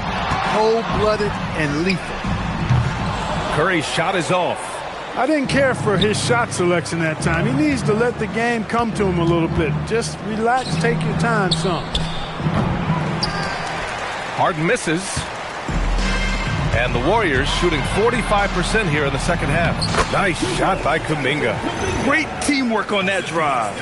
cold-blooded and lethal. Curry's shot is off. I didn't care for his shot selection that time. He needs to let the game come to him a little bit. Just relax, take your time some. Harden misses. And the Warriors shooting 45% here in the second half. Nice shot by Kuminga. Great teamwork on that drive.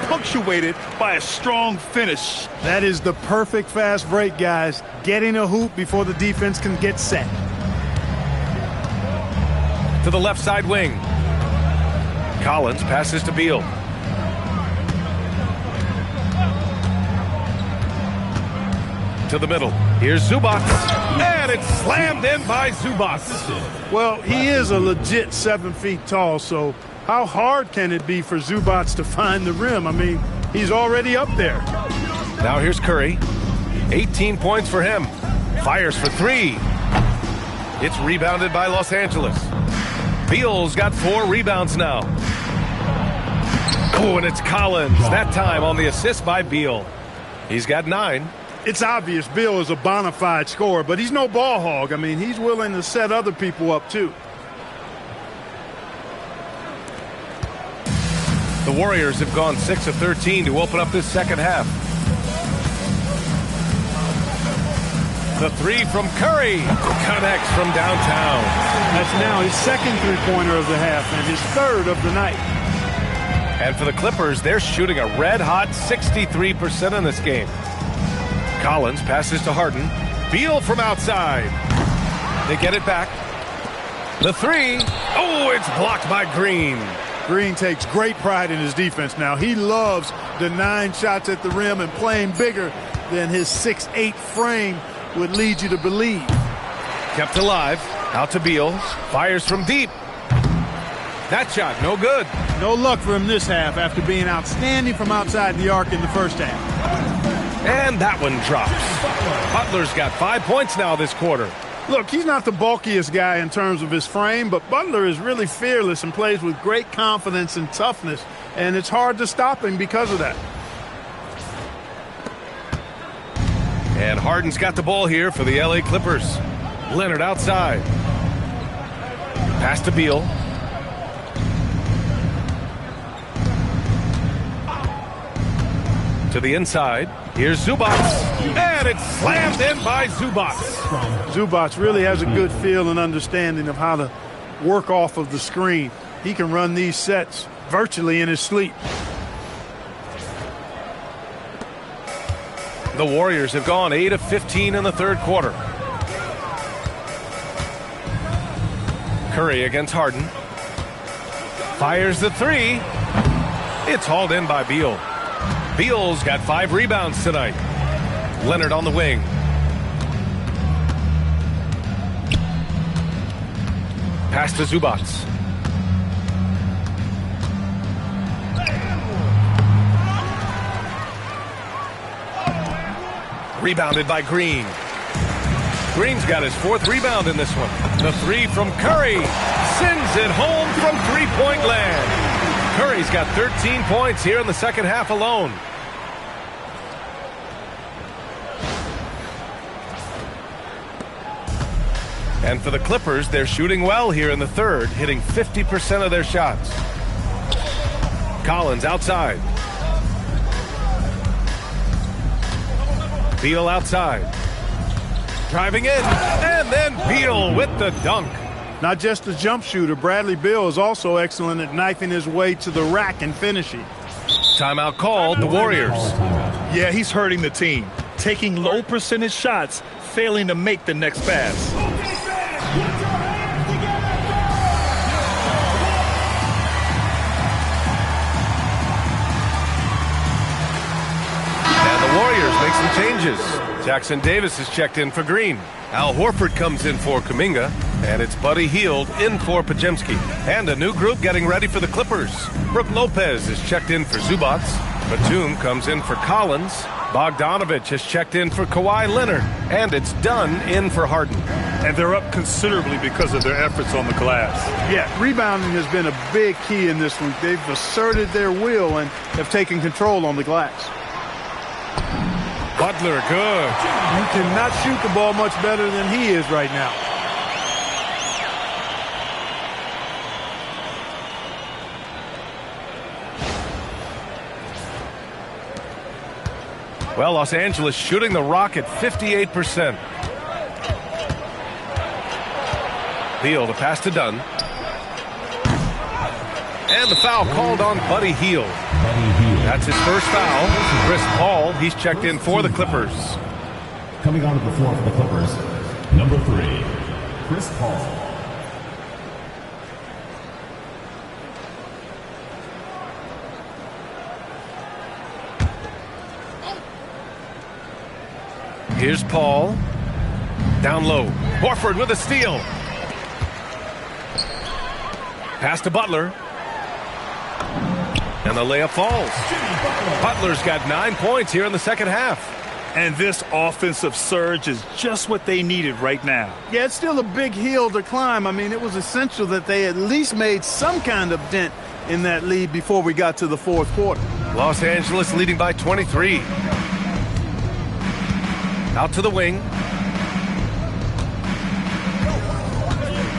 Punctuated by a strong finish. That is the perfect fast break, guys. Getting a hoop before the defense can get set. To the left side wing. Collins passes to Beal. To the middle. Here's Zubac. And it's slammed in by Zubac. Well, he is a legit 7 feet tall, so how hard can it be for Zubac to find the rim? I mean, he's already up there. Now here's Curry. 18 points for him. Fires for 3. It's rebounded by Los Angeles. Beal's got 4 rebounds now. Oh, and it's Collins. That time on the assist by Beal. He's got 9. It's obvious Beal is a bona fide scorer, but he's no ball hog. I mean, he's willing to set other people up, too. The Warriors have gone 6 of 13 to open up this second half. The three from Curry connects from downtown. That's now his second three-pointer of the half and his third of the night. And for the Clippers, they're shooting a red-hot 63% in this game. Collins passes to Harden. Beal from outside. They get it back. The three. Oh, it's blocked by Green. Green takes great pride in his defense now. He loves denying shots at the rim and playing bigger than his 6'8" frame would lead you to believe. Kept alive. Out to Beal. Fires from deep. That shot, no good. No luck for him this half after being outstanding from outside the arc in the first half. And that one drops. Butler's got 5 points now this quarter. Look, he's not the bulkiest guy in terms of his frame, but Butler is really fearless and plays with great confidence and toughness, and it's hard to stop him because of that. And Harden's got the ball here for the LA Clippers. Leonard outside. Pass to Beal. To the inside. Here's Zubac. And it's slammed in by Zubac. Zubac really has a good feel and understanding of how to work off of the screen. He can run these sets virtually in his sleep. The Warriors have gone 8 of 15 in the third quarter. Curry against Harden. Fires the three. It's hauled in by Beal. Beal's got 5 rebounds tonight. Leonard on the wing. Pass to Zubac. Rebounded by Green. Green's got his 4th rebound in this one. The three from Curry. Sends it home from three-point land. Curry's got 13 points here in the second half alone. And for the Clippers, they're shooting well here in the third, hitting 50% of their shots. Collins outside. Beal outside. Driving in, and then Beal with the dunk. Not just a jump shooter, Bradley Beal is also excellent at knifing his way to the rack and finishing. Timeout called, the Warriors. Yeah, he's hurting the team. Taking low percentage shots, failing to make the next pass. And the Warriors make some changes. Jackson Davis is checked in for Green. Al Horford comes in for Kuminga, and it's Buddy Hield in for Podziemski. And a new group getting ready for the Clippers. Brook Lopez is checked in for Zubac. Batum comes in for Collins. Bogdanovich has checked in for Kawhi Leonard. And it's Dunn in for Harden. And they're up considerably because of their efforts on the glass. Yeah, rebounding has been a big key in this one. They've asserted their will and have taken control on the glass. Butler, good. You cannot shoot the ball much better than he is right now. Well, Los Angeles shooting the rock at 58%. Beal, the pass to Dunn. And the foul called on Buddy Hield. That's his first foul. Chris Paul, he's checked in for the Clippers. Coming onto the floor for the Clippers, number 3, Chris Paul. Here's Paul. Down low. Horford with a steal. Pass to Butler. And the layup falls. Butler's got 9 points here in the second half. And this offensive surge is just what they needed right now. Yeah, it's still a big hill to climb. I mean, it was essential that they at least made some kind of dent in that lead before we got to the fourth quarter. Los Angeles leading by 23. Out to the wing.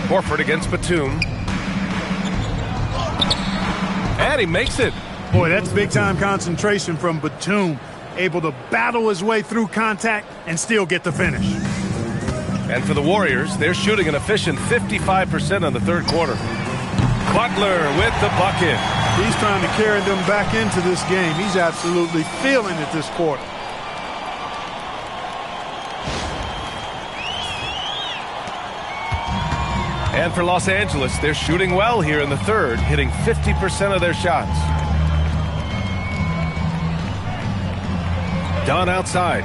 Horford against Batum. And he makes it. Boy, that's big-time concentration from Batum. Able to battle his way through contact and still get the finish. And for the Warriors, they're shooting an efficient 55% in the third quarter. Butler with the bucket. He's trying to carry them back into this game. He's absolutely feeling it this quarter. And for Los Angeles, they're shooting well here in the third, hitting 50% of their shots. Dunn outside.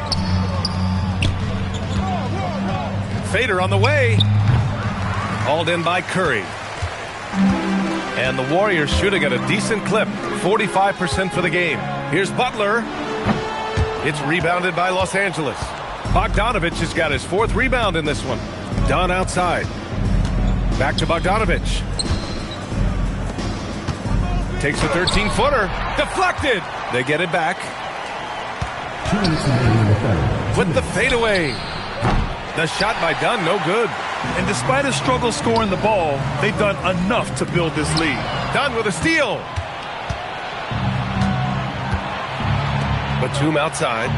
Fader on the way. Hauled in by Curry. And the Warriors shooting at a decent clip, 45% for the game. Here's Butler. It's rebounded by Los Angeles. Bogdanovich has got his fourth rebound in this one. Dunn outside. Back to Bogdanovich. Takes a 13-footer. Deflected. They get it back. With the fadeaway. The shot by Dunn, no good. And despite a struggle scoring the ball, they've done enough to build this lead. Dunn with a steal. Batum outside.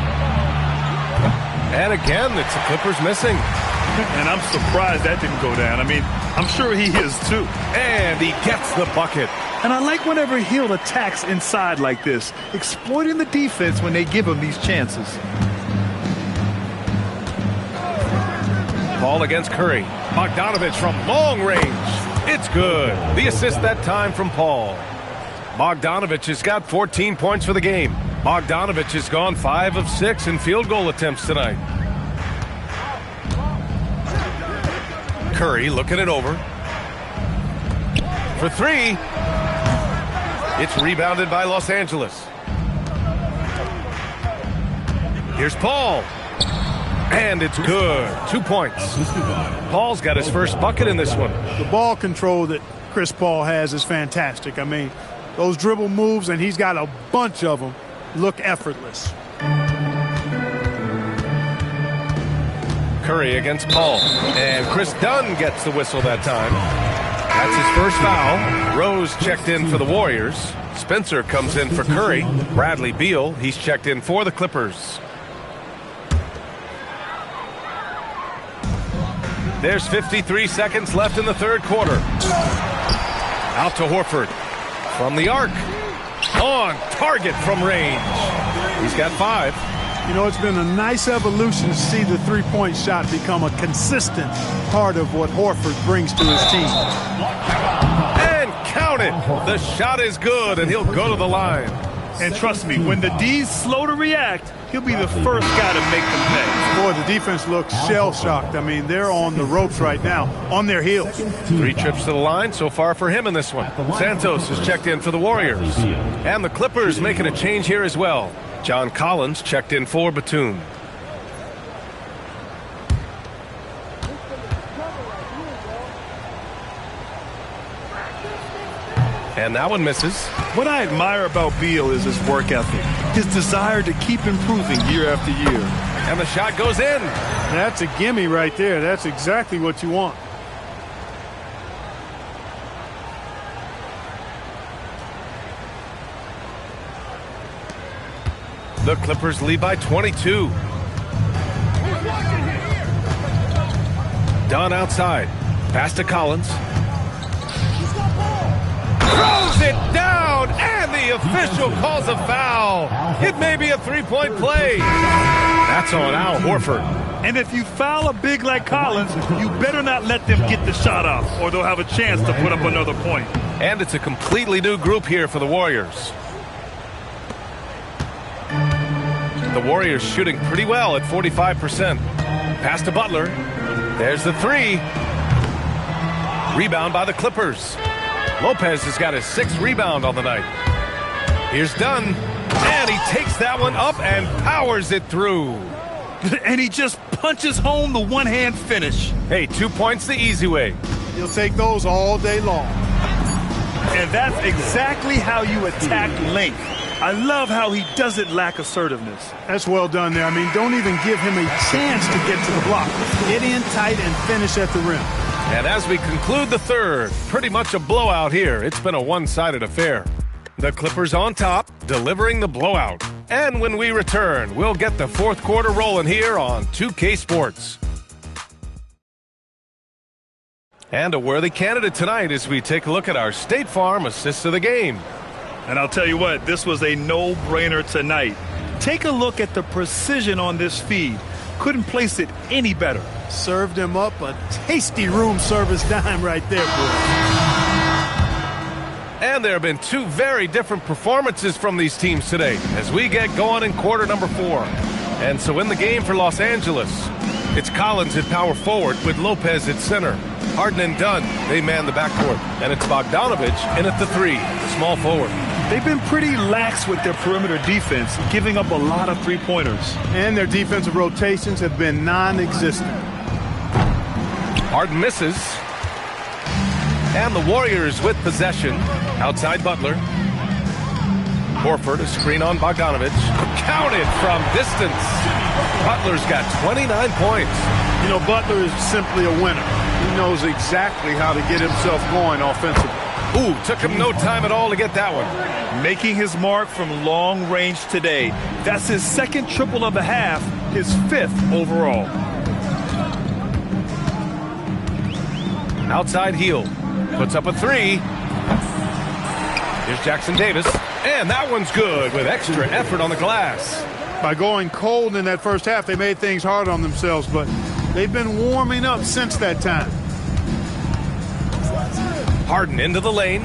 And again, it's the Clippers missing. And I'm surprised that didn't go down. I mean, I'm sure he is too. And he gets the bucket. And I like whenever Hill attacks inside like this, exploiting the defense when they give him these chances. Ball against Curry. Bogdanovich from long range. It's good. The assist that time from Paul. Bogdanovich has got 14 points for the game. Bogdanovich has gone 5 of 6 in field goal attempts tonight. Curry looking it over. For three. It's rebounded by Los Angeles. Here's Paul. And it's good. 2 points. Paul's got his first bucket in this one. The ball control that Chris Paul has is fantastic. I mean, those dribble moves, and he's got a bunch of them, look effortless. Curry against Paul. And Chris Dunn gets the whistle that time. That's his first foul. Rose checked in for the Warriors. Spencer comes in for Curry. Bradley Beal, he's checked in for the Clippers. There's 53 seconds left in the third quarter. Out to Horford. From the arc. On target from range. He's got 5. You know, it's been a nice evolution to see the three-point shot become a consistent part of what Horford brings to his team. And count it. The shot is good, and he'll go to the line. And trust me, when the D's slow to react, he'll be the first guy to make them pay. Boy, the defense looks shell-shocked. I mean, they're on the ropes right now, on their heels. 3 trips to the line so far for him in this one. Santos is checked in for the Warriors. And the Clippers making a change here as well. John Collins checked in for Batum. And that one misses. What I admire about Beal is his work ethic, his desire to keep improving year after year. And the shot goes in. That's a gimme right there. That's exactly what you want. The Clippers lead by 22. Dunn outside. Pass to Collins. Throws it down, and the official calls a foul. It may be a three-point play. That's on Al Horford. And if you foul a big like Collins, you better not let them get the shot off, or they'll have a chance to put up another point. And it's a completely new group here for the Warriors. The Warriors shooting pretty well at 45%. Pass to Butler. There's the 3. Rebound by the Clippers. Lopez has got his 6th rebound on the night. Here's Dunn. And he takes that one up and powers it through. And he just punches home the one-hand finish. Hey, 2 points the easy way. You'll take those all day long. And that's exactly how you attack length. I love how he doesn't lack assertiveness. That's well done there. I mean, don't even give him a chance to get to the block. Get in tight and finish at the rim. And as we conclude the third, pretty much a blowout here. It's been a one-sided affair. The Clippers on top, delivering the blowout. And when we return, we'll get the fourth quarter rolling here on 2K Sports. And a worthy candidate tonight as we take a look at our State Farm assist of the game. And I'll tell you what, this was a no-brainer tonight. Take a look at the precision on this feed. Couldn't place it any better. Served him up a tasty room service dime right there, boy. And there have been two very different performances from these teams today as we get going in quarter number 4. And so in the game for Los Angeles, it's Collins at power forward with Lopez at center. Harden and Dunn, they man the backcourt. And it's Bogdanovich in at the 3, the small forward. They've been pretty lax with their perimeter defense, giving up a lot of three-pointers. And their defensive rotations have been non-existent. Harden misses. And the Warriors with possession. Outside Butler. Horford, a screen on Bogdanovich. Counted from distance. Butler's got 29 points. You know, Butler is simply a winner. He knows exactly how to get himself going offensively. Ooh, took him no time at all to get that one. Making his mark from long range today. That's his second triple of the half, his 5th overall. Outside Hield. Puts up a 3. Here's Jackson Davis. And that one's good with extra effort on the glass. By going cold in that first half, they made things hard on themselves, but they've been warming up since that time. Harden into the lane.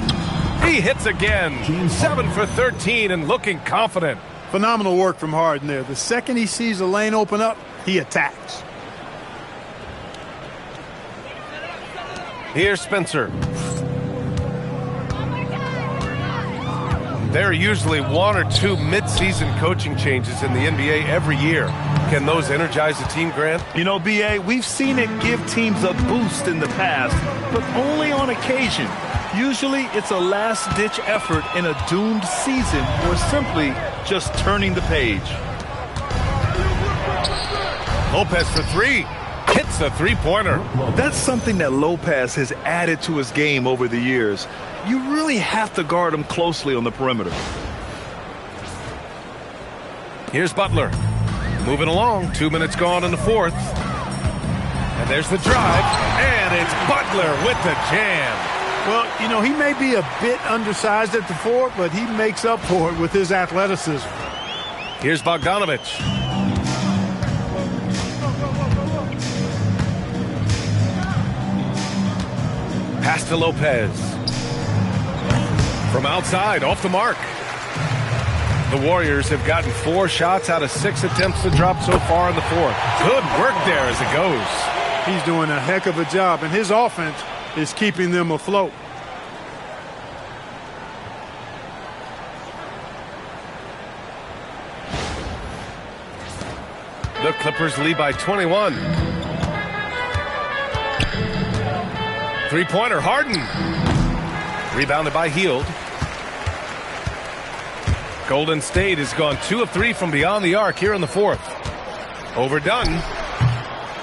He hits again. 7 for 13 and looking confident. Phenomenal work from Harden there. The second he sees the lane open up, he attacks. Here's Spencer. There are usually 1 or 2 mid-season coaching changes in the NBA every year. Can those energize a team, Grant? You know, B.A., we've seen it give teams a boost in the past, but only on occasion. Usually it's a last-ditch effort in a doomed season or simply just turning the page. Lopez for 3. Hits a three-pointer. That's something that Lopez has added to his game over the years. You really have to guard him closely on the perimeter. Here's Butler. Moving along. 2 minutes gone in the 4th. And there's the drive. And it's Butler with the jam. Well, you know, he may be a bit undersized at the 4, but he makes up for it with his athleticism. Here's Bogdanovich. Pass to Lopez. From outside, off the mark. The Warriors have gotten 4 shots out of 6 attempts to drop so far in the 4th. Good work there as it goes. He's doing a heck of a job, and his offense is keeping them afloat. The Clippers lead by 21. Three-pointer, Harden. Rebounded by Hield. Golden State has gone 2 of 3 from beyond the arc here in the 4th. Overdone.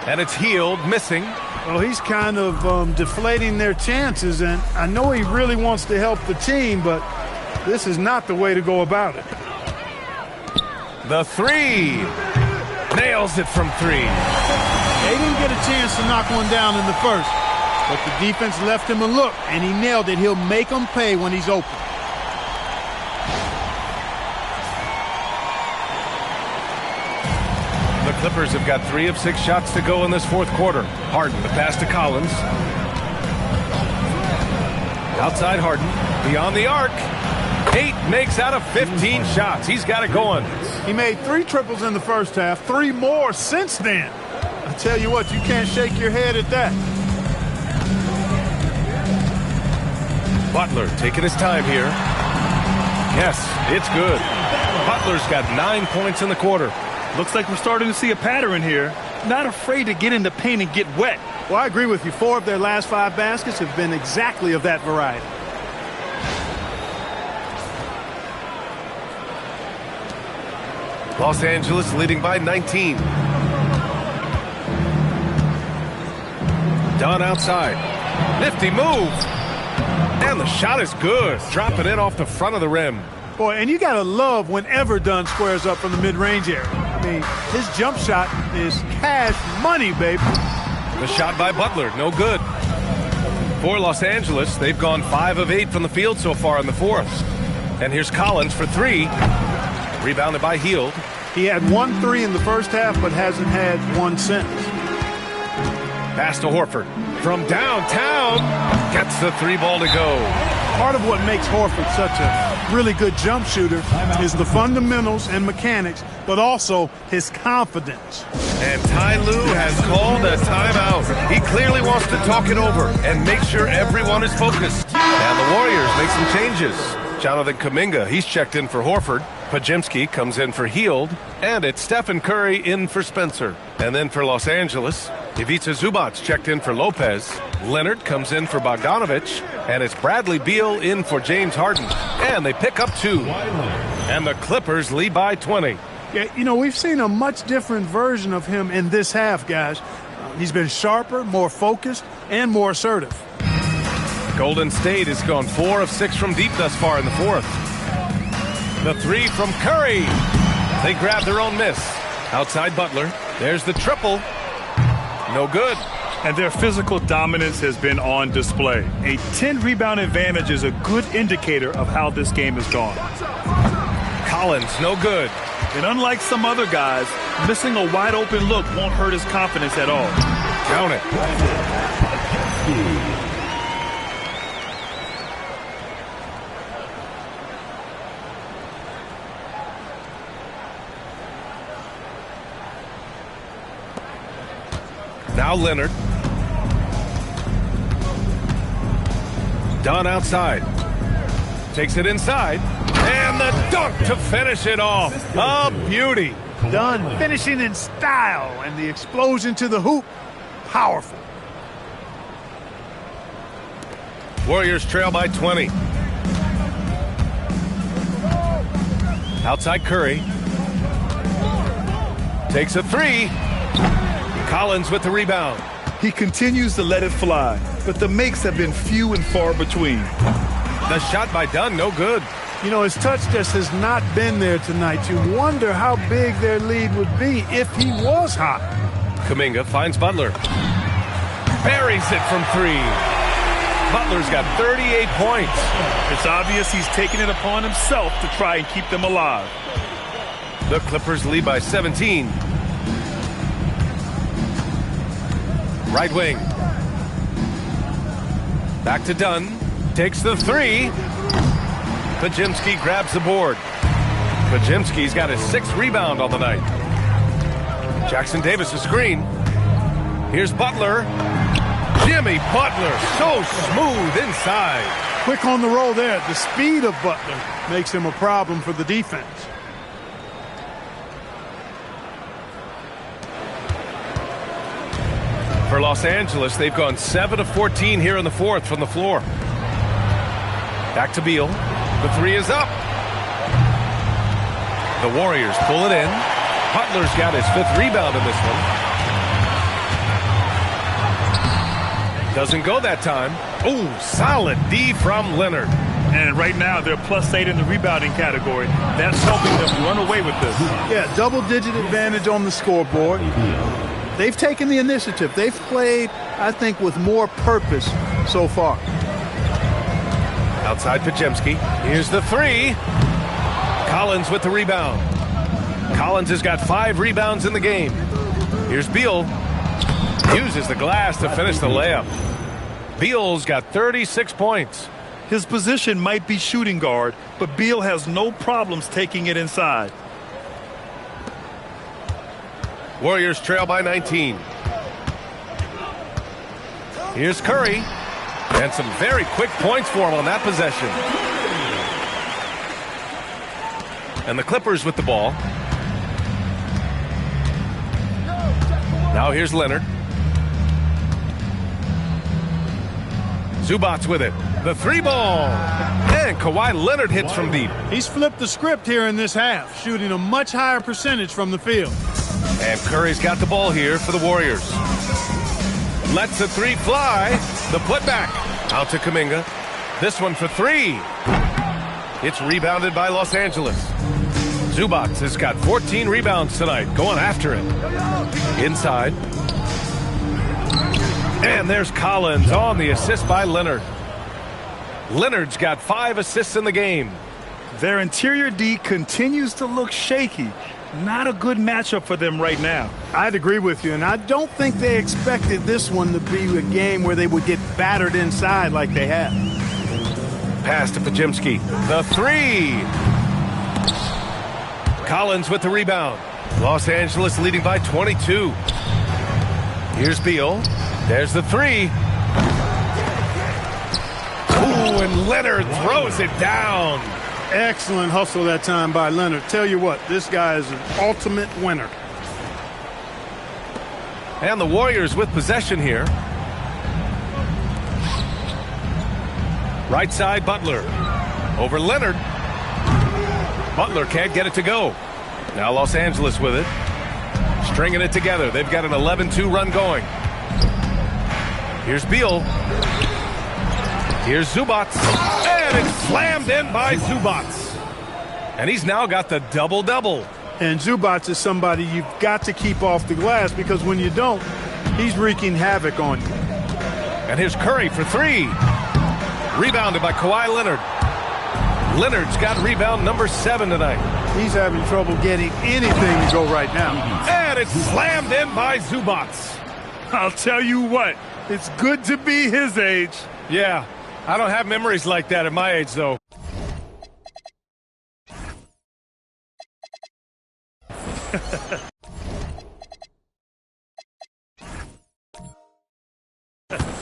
And it's Hield missing. Well, he's kind of deflating their chances, and I know he really wants to help the team, but this is not the way to go about it. The 3. Nails it from 3. They didn't get a chance to knock one down in the first, but the defense left him a look, and he nailed it. He'll make them pay when he's open. The Clippers have got 3 of 6 shots to go in this 4th quarter. Harden, the pass to Collins. Outside Harden, beyond the arc. 8 makes out of 15 shots. He's got it going. He made 3 triples in the first half, 3 more since then. I tell you what, you can't shake your head at that. Butler taking his time here. Yes, it's good. Butler's got 9 points in the quarter. Looks like we're starting to see a pattern here. Not afraid to get in the paint and get wet. Well, I agree with you. 4 of their last 5 baskets have been exactly of that variety. Los Angeles leading by 19. Dunn outside. Nifty move. And the shot is good. Dropping in off the front of the rim. Boy, and you got to love whenever Dunn squares up from the mid-range area. I mean, his jump shot is cash money, baby. The shot by Butler, no good. For Los Angeles, they've gone 5 of 8 from the field so far in the fourth. And here's Collins for 3. Rebounded by Hield. He had 1 3 in the first half, but hasn't had one since. Pass to Horford. From downtown, gets the 3 ball to go. Part of what makes Horford such a really good jump shooter is the fundamentals and mechanics, but also his confidence. And Ty Lue has called a timeout. He clearly wants to talk it over and make sure everyone is focused. And the Warriors make some changes. Jonathan Kuminga, he's checked in for Horford. Podziemski comes in for Hield. And it's Stephen Curry in for Spencer. And then for Los Angeles, Ivica Zubac checked in for Lopez. Leonard comes in for Bogdanovich. And it's Bradley Beal in for James Harden. And they pick up 2. And the Clippers lead by 20. Yeah, you know, we've seen a much different version of him in this half, guys. He's been sharper, more focused, and more assertive. Golden State has gone 4 of 6 from deep thus far in the fourth. The 3 from Curry. They grab their own miss. Outside Butler. There's the triple. No good. And their physical dominance has been on display. A 10-rebound advantage is a good indicator of how this game has gone. Collins, no good. And unlike some other guys, missing a wide-open look won't hurt his confidence at all. Count it. Now Leonard. Dunn outside. Takes it inside. And the dunk to finish it off. A beauty. Dunn finishing in style, and the explosion to the hoop. Powerful. Warriors trail by 20. Outside Curry. Takes a 3. Collins with the rebound. He continues to let it fly, but the makes have been few and far between. The shot by Dunn, no good. You know, his touch just has not been there tonight. You wonder how big their lead would be if he was hot. Kuminga finds Butler. Buries it from 3. Butler's got 38 points. It's obvious he's taking it upon himself to try and keep them alive. The Clippers lead by 17. Right wing. Back to Dunn. Takes the 3. Podziemski grabs the board. Podziemski's got his 6th rebound on the night. Jackson Davis a screen. Here's Butler. Jimmy Butler, so smooth inside. Quick on the roll there. The speed of Butler makes him a problem for the defense. For Los Angeles, they've gone 7 of 14 here in the fourth from the floor. Back to Beal. The 3 is up. The Warriors pull it in. Butler's got his 5th rebound in this one. Doesn't go that time. Ooh, solid D from Leonard. And right now, they're +8 in the rebounding category. That's helping them run away with this. Yeah, double-digit advantage on the scoreboard. They've taken the initiative. They've played, I think, with more purpose so far. Outside Podziemski. Here's the 3. Collins with the rebound. Collins has got 5 rebounds in the game. Here's Beal. Uses the glass to finish the layup. Beal's got 36 points. His position might be shooting guard, but Beal has no problems taking it inside. Warriors trail by 19. Here's Curry. And some very quick points for him on that possession. And the Clippers with the ball. Now here's Leonard. Zubac with it. The 3 ball. And Kawhi Leonard hits from deep. He's flipped the script here in this half, shooting a much higher percentage from the field. And Curry's got the ball here for the Warriors. Lets the 3 fly. The putback. Out to Kuminga. This one for 3. It's rebounded by Los Angeles. Zubac has got 14 rebounds tonight. Going after it. Inside. And there's Collins on the assist by Leonard. Leonard's got 5 assists in the game. Their interior D continues to look shaky. Not a good matchup for them right now. I'd agree with you, and I don't think they expected this one to be a game where they would get battered inside like they have. Pass to Pajimski. The 3. Collins with the rebound. Los Angeles leading by 22. Here's Beal. There's the 3. Ooh, and Leonard throws it down. Excellent hustle that time by Leonard. Tell you what, this guy is an ultimate winner. And the Warriors with possession here. Right side, Butler. Over Leonard. Butler can't get it to go. Now Los Angeles with it. Stringing it together. They've got an 11-2 run going. Here's Beal. Here's Zubats. And it's slammed in by Zubats. And he's now got the double-double. And Zubats is somebody you've got to keep off the glass, because when you don't, he's wreaking havoc on you. And here's Curry for 3. Rebounded by Kawhi Leonard. Leonard's got rebound number 7 tonight. He's having trouble getting anything to go right now. And it's slammed in by Zubats. I'll tell you what, it's good to be his age. Yeah, I don't have memories like that at my age, though.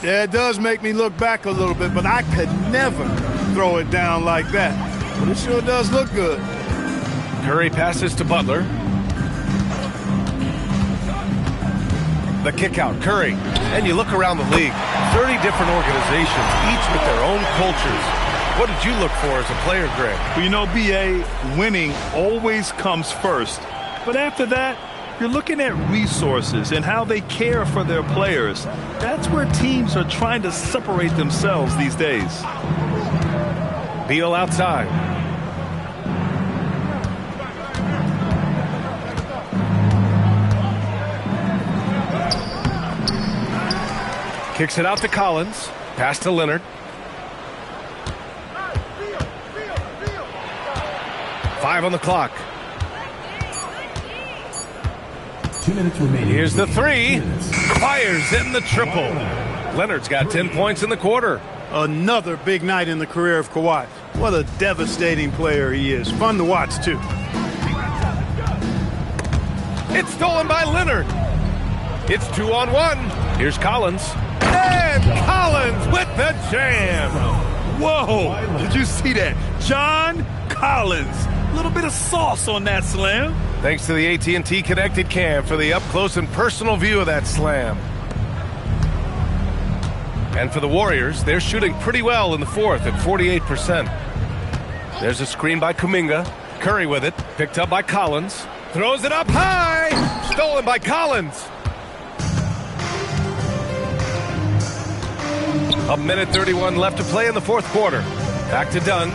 Yeah, it does make me look back a little bit, but I could never throw it down like that. But it sure does look good. Curry passes to Butler. The kick out, Curry. And you look around the league, 30 different organizations, each with their own cultures. What did you look for as a player, Greg? Well, you know, B.A., winning always comes first. But after that, you're looking at resources and how they care for their players. That's where teams are trying to separate themselves these days. Beal outside. Kicks it out to Collins. Pass to Leonard. Five on the clock. 2 minutes remaining. Here's the 3. Fires in the triple. Leonard's got 10 points in the quarter. Another big night in the career of Kawhi. What a devastating player he is. Fun to watch, too. It's stolen by Leonard. It's 2-on-1. Here's Collins. And Collins with the jam. Whoa, did you see that? John Collins. A little bit of sauce on that slam. Thanks to the AT&T Connected Cam for the up-close and personal view of that slam. And for the Warriors, they're shooting pretty well in the fourth at 48%. There's a screen by Kuminga. Curry with it. Picked up by Collins. Throws it up high. Stolen by Collins. A minute 31 left to play in the fourth quarter. Back to Dunn.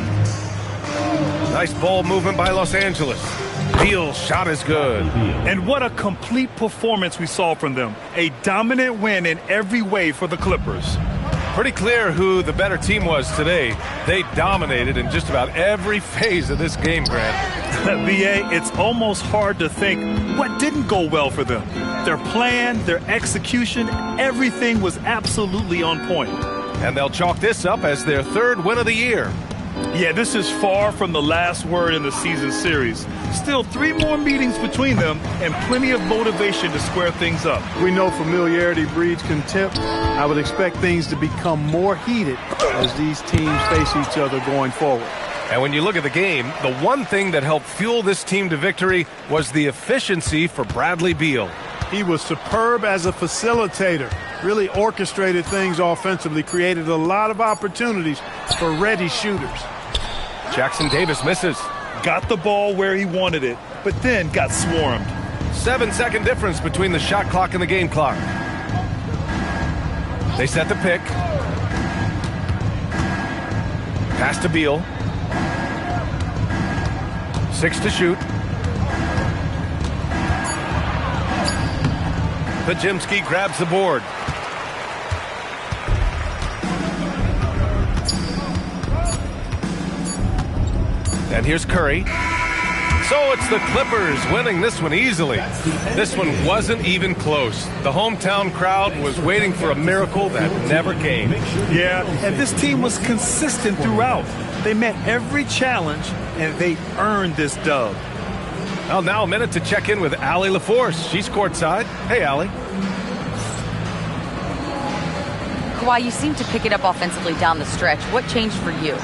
Nice ball movement by Los Angeles. Beal's shot is good. And what a complete performance we saw from them. A dominant win in every way for the Clippers. Pretty clear who the better team was today. They dominated in just about every phase of this game, Grant. B.A., it's almost hard to think what didn't go well for them. Their plan, their execution, everything was absolutely on point. And they'll chalk this up as their 3rd win of the year. Yeah, this is far from the last word in the season series. Still 3 more meetings between them and plenty of motivation to square things up. We know familiarity breeds contempt. I would expect things to become more heated as these teams face each other going forward. And when you look at the game, the one thing that helped fuel this team to victory was the efficiency for Bradley Beal. He was superb as a facilitator, really orchestrated things offensively, created a lot of opportunities for ready shooters. Jackson Davis misses. Got the ball where he wanted it, but then got swarmed. 7-second difference between the shot clock and the game clock. They set the pick. Pass to Beal. 6 to shoot. Pajimski grabs the board. And here's Curry. So it's the Clippers winning this one easily. This one wasn't even close. The hometown crowd was waiting for a miracle that never came. Yeah, and this team was consistent throughout. They met every challenge, and they earned this dub. Well, now a minute to check in with Allie LaForce. She's courtside. Hey, Allie. Kawhi, you seem to pick it up offensively down the stretch. What changed for you?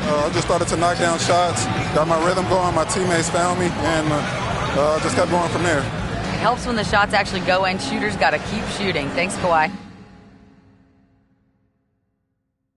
I just started to knock down shots, got my rhythm going, my teammates found me, and just kept going from there. It helps when the shots actually go in. Shooters got to keep shooting. Thanks, Kawhi.